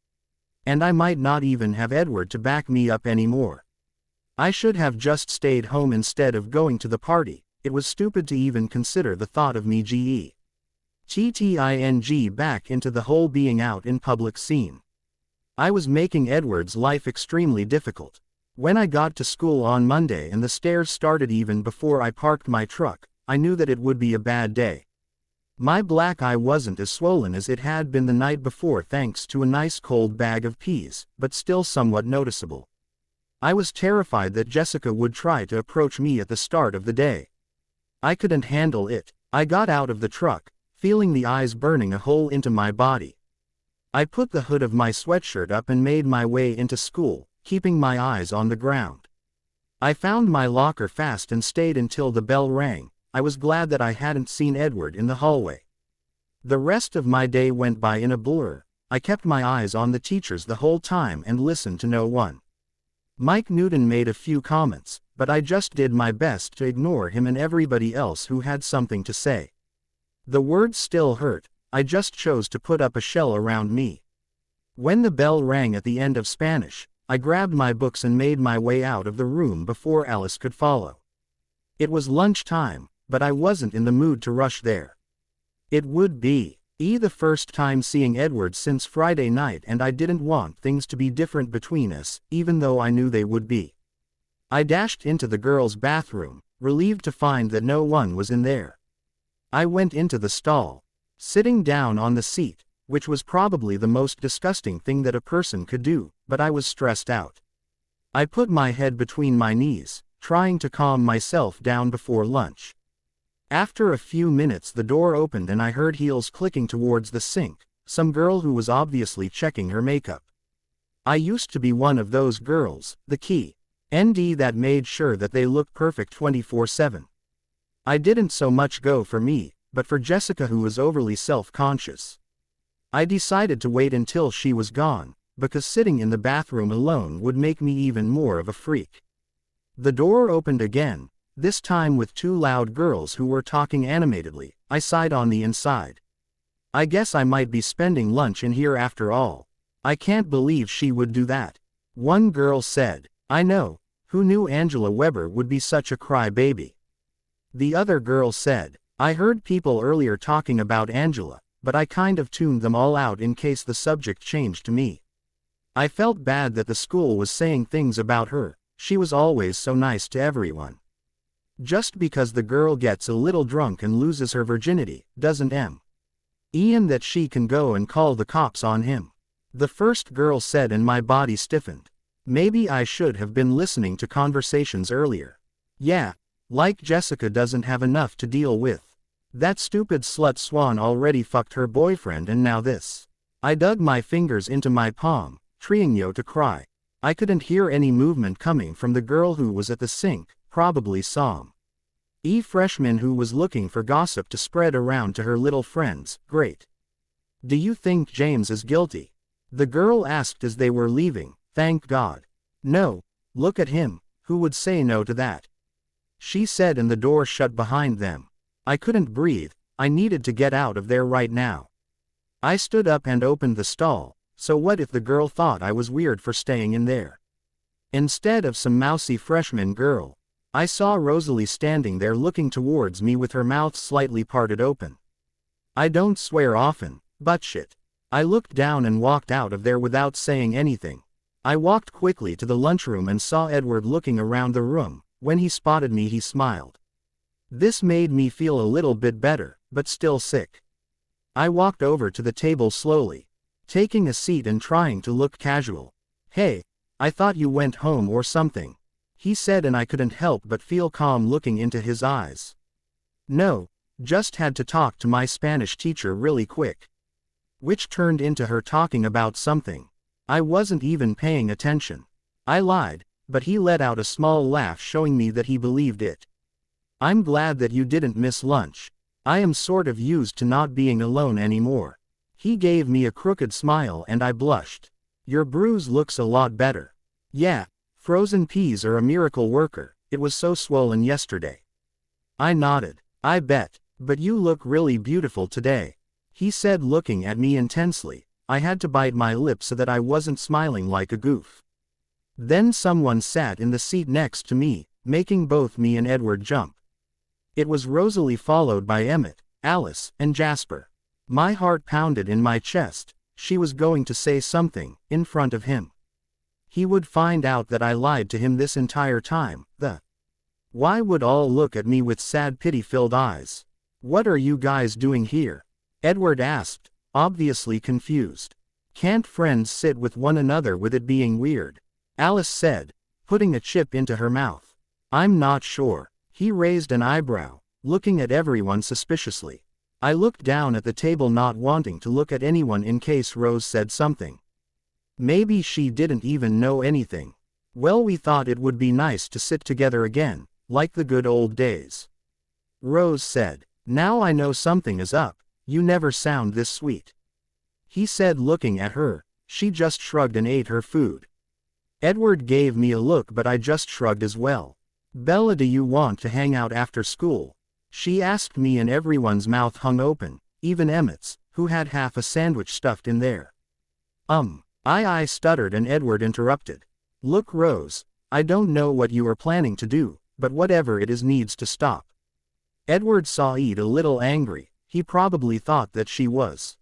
And I might not even have Edward to back me up anymore. I should have just stayed home instead of going to the party. It was stupid to even consider the thought of me getting back into the whole being out in public scene. I was making Edward's life extremely difficult. When I got to school on Monday and the stairs started even before I parked my truck, I knew that it would be a bad day. My black eye wasn't as swollen as it had been the night before thanks to a nice cold bag of peas, but still somewhat noticeable. I was terrified that Jessica would try to approach me at the start of the day. I couldn't handle it. I got out of the truck, feeling the eyes burning a hole into my body. I put the hood of my sweatshirt up and made my way into school, keeping my eyes on the ground. I found my locker fast and stayed until the bell rang. I was glad that I hadn't seen Edward in the hallway. The rest of my day went by in a blur. I kept my eyes on the teachers the whole time and listened to no one. Mike Newton made a few comments, but I just did my best to ignore him and everybody else who had something to say. The words still hurt. I just chose to put up a shell around me. When the bell rang at the end of Spanish, I grabbed my books and made my way out of the room before Alice could follow. It was lunchtime, but I wasn't in the mood to rush there. It would be the first time seeing Edward since Friday night, and I didn't want things to be different between us, even though I knew they would be. I dashed into the girls' bathroom, relieved to find that no one was in there. I went into the stall, sitting down on the seat, which was probably the most disgusting thing that a person could do, but I was stressed out. I put my head between my knees, trying to calm myself down before lunch. After a few minutes the door opened and I heard heels clicking towards the sink, some girl who was obviously checking her makeup. I used to be one of those girls, the key. ND that made sure that they looked perfect 24/7. I didn't so much go for me, but for Jessica who was overly self-conscious. I decided to wait until she was gone, because sitting in the bathroom alone would make me even more of a freak. The door opened again, this time with two loud girls who were talking animatedly. I sighed on the inside. I guess I might be spending lunch in here after all. I can't believe she would do that. One girl said, I know, who knew Angela Weber would be such a crybaby? The other girl said, I heard people earlier talking about Angela, but I kind of tuned them all out in case the subject changed to me. I felt bad that the school was saying things about her. She was always so nice to everyone. Just because the girl gets a little drunk and loses her virginity, doesn't Ian that she can go and call the cops on him. The first girl said and my body stiffened. Maybe I should have been listening to conversations earlier. Yeah, like Jessica doesn't have enough to deal with. That stupid slut Swan already fucked her boyfriend and now this. I dug my fingers into my palm, trying to cry. I couldn't hear any movement coming from the girl who was at the sink, probably some freshman who was looking for gossip to spread around to her little friends. Great. Do you think James is guilty? The girl asked as they were leaving. Thank God. No, look at him, who would say no to that? She said and the door shut behind them. I couldn't breathe, I needed to get out of there right now. I stood up and opened the stall, so what if the girl thought I was weird for staying in there? Instead of some mousy freshman girl, I saw Rosalie standing there looking towards me with her mouth slightly parted open. I don't swear often, but shit. I looked down and walked out of there without saying anything. I walked quickly to the lunchroom and saw Edward looking around the room. When he spotted me he smiled. This made me feel a little bit better, but still sick. I walked over to the table slowly, taking a seat and trying to look casual. Hey, I thought you went home or something, he said and I couldn't help but feel calm looking into his eyes. No, just had to talk to my Spanish teacher really quick. Which turned into her talking about something. I wasn't even paying attention. I lied, but he let out a small laugh showing me that he believed it. I'm glad that you didn't miss lunch. I am sort of used to not being alone anymore. He gave me a crooked smile and I blushed. Your bruise looks a lot better. Yeah, frozen peas are a miracle worker, it was so swollen yesterday. I nodded. I bet, but you look really beautiful today, he said looking at me intensely. I had to bite my lip so that I wasn't smiling like a goof. Then someone sat in the seat next to me, making both me and Edward jump. It was Rosalie followed by Emmett, Alice, and Jasper. My heart pounded in my chest. She was going to say something, in front of him. He would find out that I lied to him this entire time. Why would all look at me with sad pity-filled eyes? What are you guys doing here? Edward asked, obviously confused. Can't friends sit with one another with it being weird? Alice said, putting a chip into her mouth. I'm not sure. He raised an eyebrow, looking at everyone suspiciously. I looked down at the table not wanting to look at anyone in case Rose said something. Maybe she didn't even know anything. Well, we thought it would be nice to sit together again, like the good old days. Rose said, now I know something is up, you never sound this sweet. He said looking at her. She just shrugged and ate her food. Edward gave me a look but I just shrugged as well. Bella, do you want to hang out after school? She asked me and everyone's mouth hung open, even Emmett's, who had half a sandwich stuffed in there. I stuttered and Edward interrupted. Look Rose, I don't know what you are planning to do, but whatever it is needs to stop. Edward saw Ed a little angry. He probably thought that she was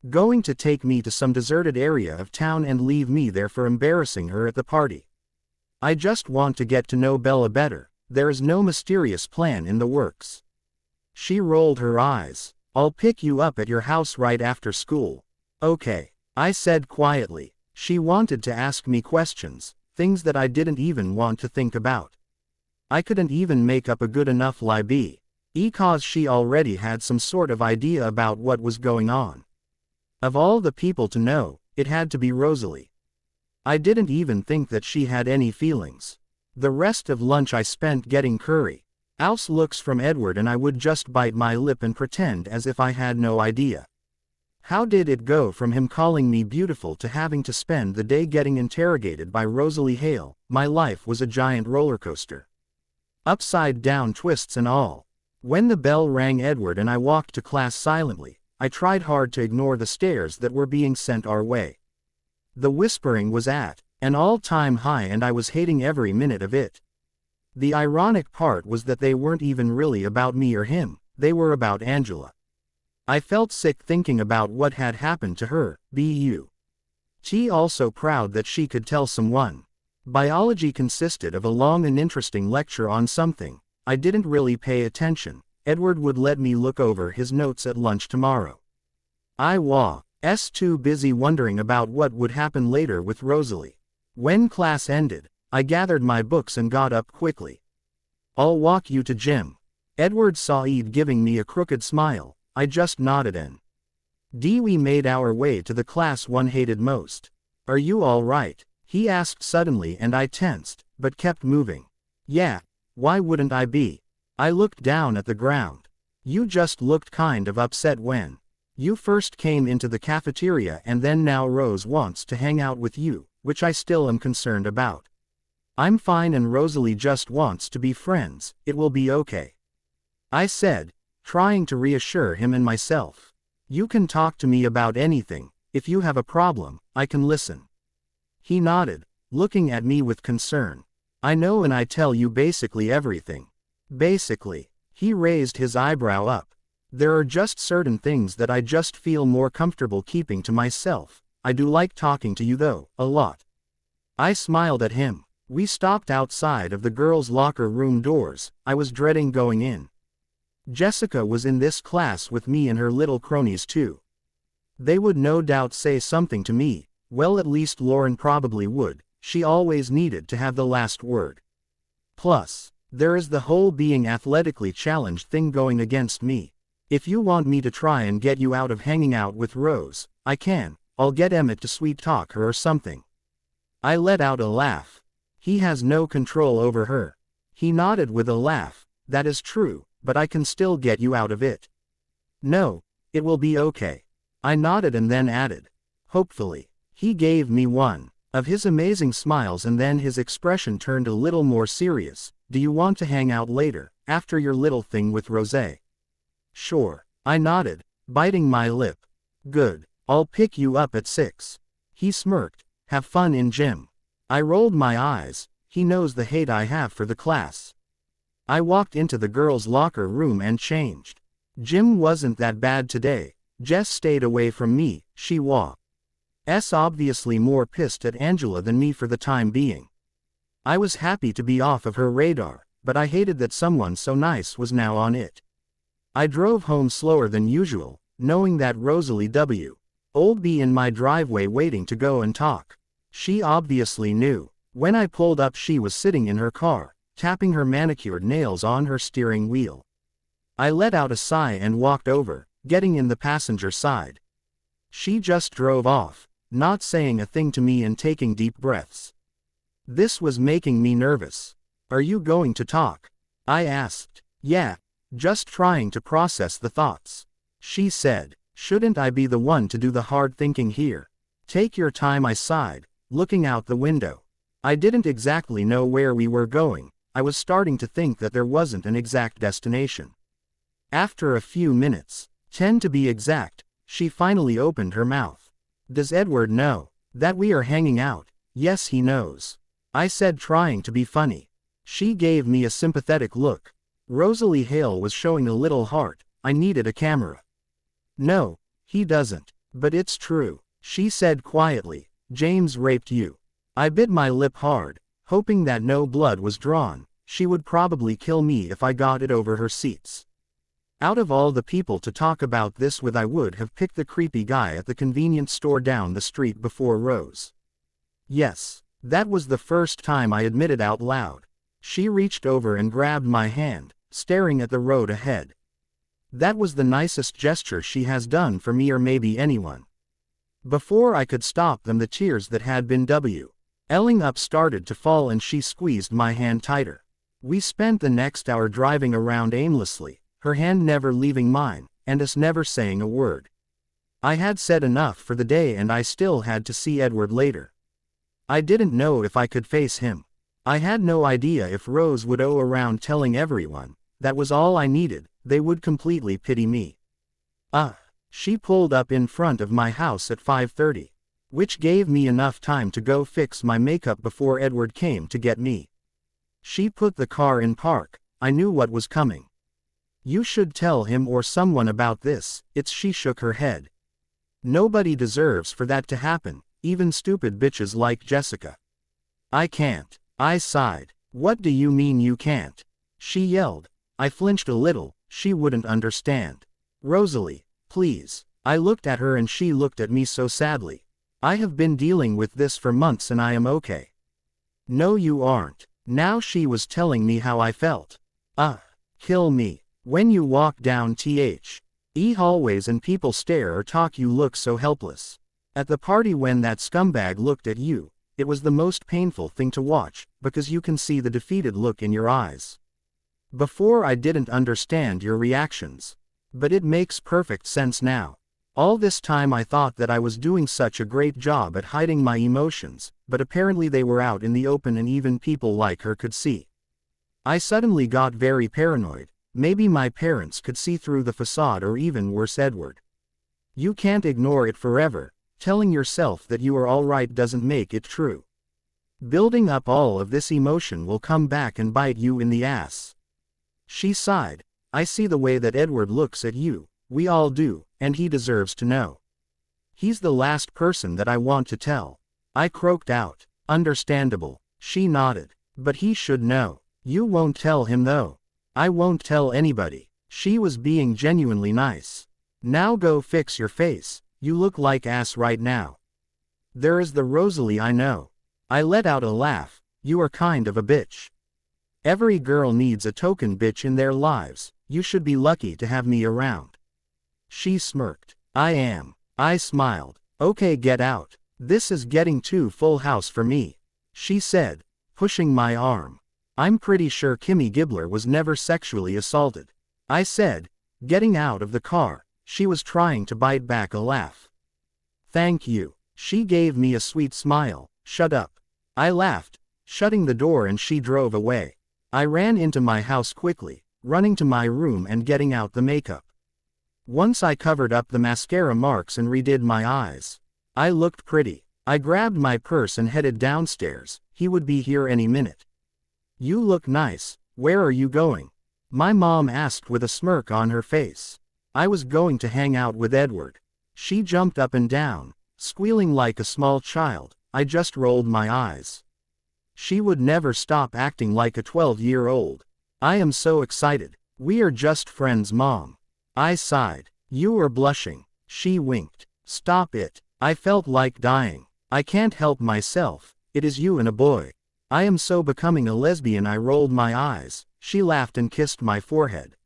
going to take me to some deserted area of town and leave me there for embarrassing her at the party. I just want to get to know Bella better. There is no mysterious plan in the works. She rolled her eyes. I'll pick you up at your house right after school. Okay, I said quietly. She wanted to ask me questions. things that I didn't even want to think about. I couldn't even make up a good enough lie because she already had some sort of idea about what was going on. Of all the people to know, it had to be Rosalie. I didn't even think that she had any feelings. The rest of lunch I spent getting curry. Ouse looks from Edward and I would just bite my lip and pretend as if I had no idea. How did it go from him calling me beautiful to having to spend the day getting interrogated by Rosalie Hale? My life was a giant roller coaster. Upside down twists and all. When the bell rang, Edward and I walked to class silently. I tried hard to ignore the stares that were being sent our way. The whispering was at an all-time high and I was hating every minute of it. The ironic part was that they weren't even really about me or him, they were about Angela. I felt sick thinking about what had happened to her, but also proud that she could tell someone. Biology consisted of a long and interesting lecture on something. I didn't really pay attention. Edward would let me look over his notes at lunch tomorrow. I was too busy wondering about what would happen later with Rosalie. When class ended, I gathered my books and got up quickly. I'll walk you to gym. Edward saw Eve giving me a crooked smile. I just nodded and we made our way to the class one hated most. Are you all right? He asked suddenly and I tensed, but kept moving. Yeah, why wouldn't I be? I looked down at the ground. You just looked kind of upset when you first came into the cafeteria and then now Rose wants to hang out with you, which I still am concerned about. I'm fine and Rosalie just wants to be friends, it will be okay. I said, trying to reassure him and myself. You can talk to me about anything, if you have a problem, I can listen. He nodded, looking at me with concern. I know and I tell you basically everything. Basically, he raised his eyebrow up. There are just certain things that I just feel more comfortable keeping to myself. I do like talking to you though, a lot. I smiled at him. We stopped outside of the girls' locker room doors. I was dreading going in. Jessica was in this class with me and her little cronies too. They would no doubt say something to me. Well, at least Lauren probably would. She always needed to have the last word. Plus, there is the whole being athletically challenged thing going against me. If you want me to try and get you out of hanging out with Rose, I can. I'll get Emmett to sweet talk her or something. I let out a laugh. He has no control over her. He nodded with a laugh. That is true, but I can still get you out of it. No, it will be okay. I nodded and then added. Hopefully. He gave me one of his amazing smiles and then his expression turned a little more serious. Do you want to hang out later, after your little thing with Rosé? Sure. I nodded, biting my lip. Good. I'll pick you up at 6. He smirked. Have fun in gym. I rolled my eyes. He knows the hate I have for the class. I walked into the girls' locker room and changed. Gym wasn't that bad today. Jess stayed away from me. She was obviously more pissed at Angela than me for the time being. I was happy to be off of her radar, but I hated that someone so nice was now on it. I drove home slower than usual, knowing that Rosalie would be in my driveway waiting to go and talk. She obviously knew. When I pulled up, she was sitting in her car, tapping her manicured nails on her steering wheel. I let out a sigh and walked over, getting in the passenger side. She just drove off, not saying a thing to me and taking deep breaths. This was making me nervous. Are you going to talk? I asked. Yeah, just trying to process the thoughts. She said, shouldn't I be the one to do the hard thinking here? Take your time, I sighed, looking out the window. I didn't exactly know where we were going. I was starting to think that there wasn't an exact destination. After a few minutes, 10 to be exact, she finally opened her mouth. Does Edward know that we are hanging out? Yes, he knows. I said, trying to be funny. She gave me a sympathetic look. Rosalie Hale was showing a little heart. I needed a camera. No, he doesn't. But it's true, she said quietly. James raped you. I bit my lip hard, hoping that no blood was drawn. She would probably kill me if I got it over her seats. Out of all the people to talk about this with, I would have picked the creepy guy at the convenience store down the street before Rose. Yes, That was the first time I admitted out loud. She reached over and grabbed my hand, staring at the road ahead. That was the nicest gesture she has done for me or maybe anyone. Before I could stop them, the tears that had been welling up started to fall and she squeezed my hand tighter. We spent the next hour driving around aimlessly, her hand never leaving mine, and us never saying a word. I had said enough for the day and I still had to see Edward later. I didn't know if I could face him. I had no idea if Rose would go around telling everyone. That was all I needed, they would completely pity me. She pulled up in front of my house at 5:30, which gave me enough time to go fix my makeup before Edward came to get me. She put the car in park. I knew what was coming. You should tell him or someone about this. She shook her head. Nobody deserves for that to happen, even stupid bitches like Jessica. I can't. I sighed. What do you mean you can't? She yelled. I flinched a little. She wouldn't understand. Rosalie, please. I looked at her and she looked at me so sadly. I have been dealing with this for months and I am okay. No, you aren't. Now she was telling me how I felt. Kill me. When you walk down the hallways and people stare or talk, you look so helpless. At the party when that scumbag looked at you, it was the most painful thing to watch, because you can see the defeated look in your eyes. Before I didn't understand your reactions. But it makes perfect sense now. All this time I thought that I was doing such a great job at hiding my emotions, but apparently they were out in the open and even people like her could see. I suddenly got very paranoid. Maybe my parents could see through the facade or even worse, Edward. You can't ignore it forever. Telling yourself that you are alright doesn't make it true. Building up all of this emotion will come back and bite you in the ass. She sighed. I see the way that Edward looks at you. We all do, and he deserves to know. He's the last person that I want to tell. I croaked out. Understandable. She nodded. But he should know. You won't tell him though. I won't tell anybody. She was being genuinely nice. Now go fix your face. You look like ass right now. There is the Rosalie I know. I let out a laugh. You are kind of a bitch. Every girl needs a token bitch in their lives. You should be lucky to have me around. She smirked. I am. I smiled. Okay, get out. This is getting too full house for me. She said, pushing my arm. I'm pretty sure Kimmy Gibbler was never sexually assaulted. I said, getting out of the car. She was trying to bite back a laugh. Thank you. She gave me a sweet smile. Shut up. I laughed, shutting the door, and she drove away. I ran into my house quickly, running to my room and getting out the makeup. Once I covered up the mascara marks and redid my eyes. I looked pretty. I grabbed my purse and headed downstairs. He would be here any minute. You look nice. Where are you going? My mom asked with a smirk on her face. I was going to hang out with Edward. She jumped up and down, squealing like a small child. I just rolled my eyes. She would never stop acting like a 12-year-old. I am so excited. We are just friends, Mom. I sighed. You are blushing. She winked. Stop it. I felt like dying. I can't help myself. It is you and a boy. I am so becoming a lesbian. I rolled my eyes. She laughed and kissed my forehead.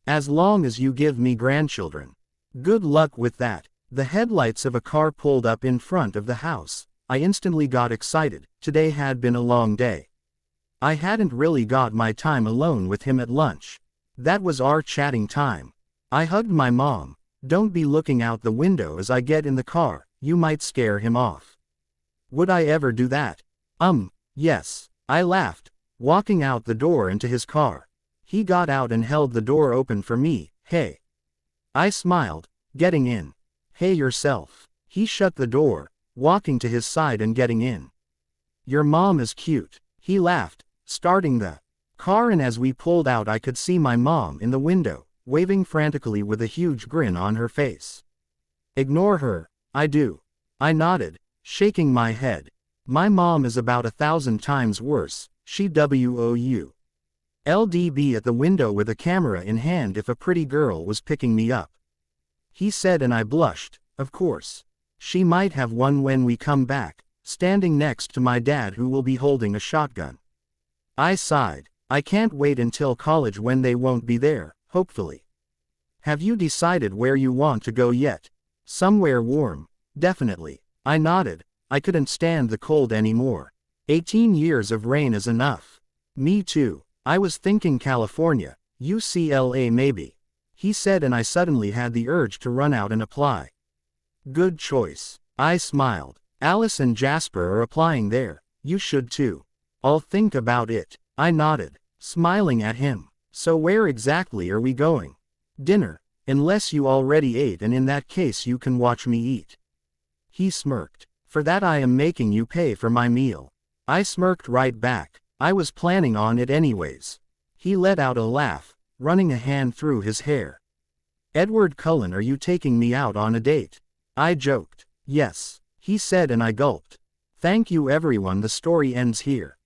As long as you give me grandchildren. Good luck with that. The headlights of a car pulled up in front of the house. I instantly got excited. Today had been a long day. I hadn't really got my time alone with him at lunch. That was our chatting time. I hugged my mom. Don't be looking out the window as I get in the car. You might scare him off. Would I ever do that? Yes. I laughed, walking out the door into his car. He got out and held the door open for me. Hey. I smiled, getting in. Hey yourself. He shut the door, walking to his side and getting in. Your mom is cute. He laughed, starting the car, and as we pulled out I could see my mom in the window, waving frantically with a huge grin on her face. Ignore her. I do. I nodded, shaking my head. My mom is about 1,000 times worse. She would LDB at the window with a camera in hand if a pretty girl was picking me up. He said, and I blushed. Of course. She might have one when we come back. standing next to my dad who will be holding a shotgun. I sighed. I can't wait until college when they won't be there, hopefully. Have you decided where you want to go yet? Somewhere warm. Definitely. I nodded. I couldn't stand the cold anymore. 18 years of rain is enough. Me too. I was thinking California, UCLA maybe. He said, and I suddenly had the urge to run out and apply. Good choice. I smiled. Alice and Jasper are applying there. You should too. I'll think about it. I nodded, smiling at him. So where exactly are we going? Dinner, unless you already ate, and in that case you can watch me eat. He smirked. For that I am making you pay for my meal. I smirked right back. I was planning on it anyways. He let out a laugh, running a hand through his hair. Edward Cullen, are you taking me out on a date? I joked. Yes, he said, and I gulped. Thank you everyone, the story ends here.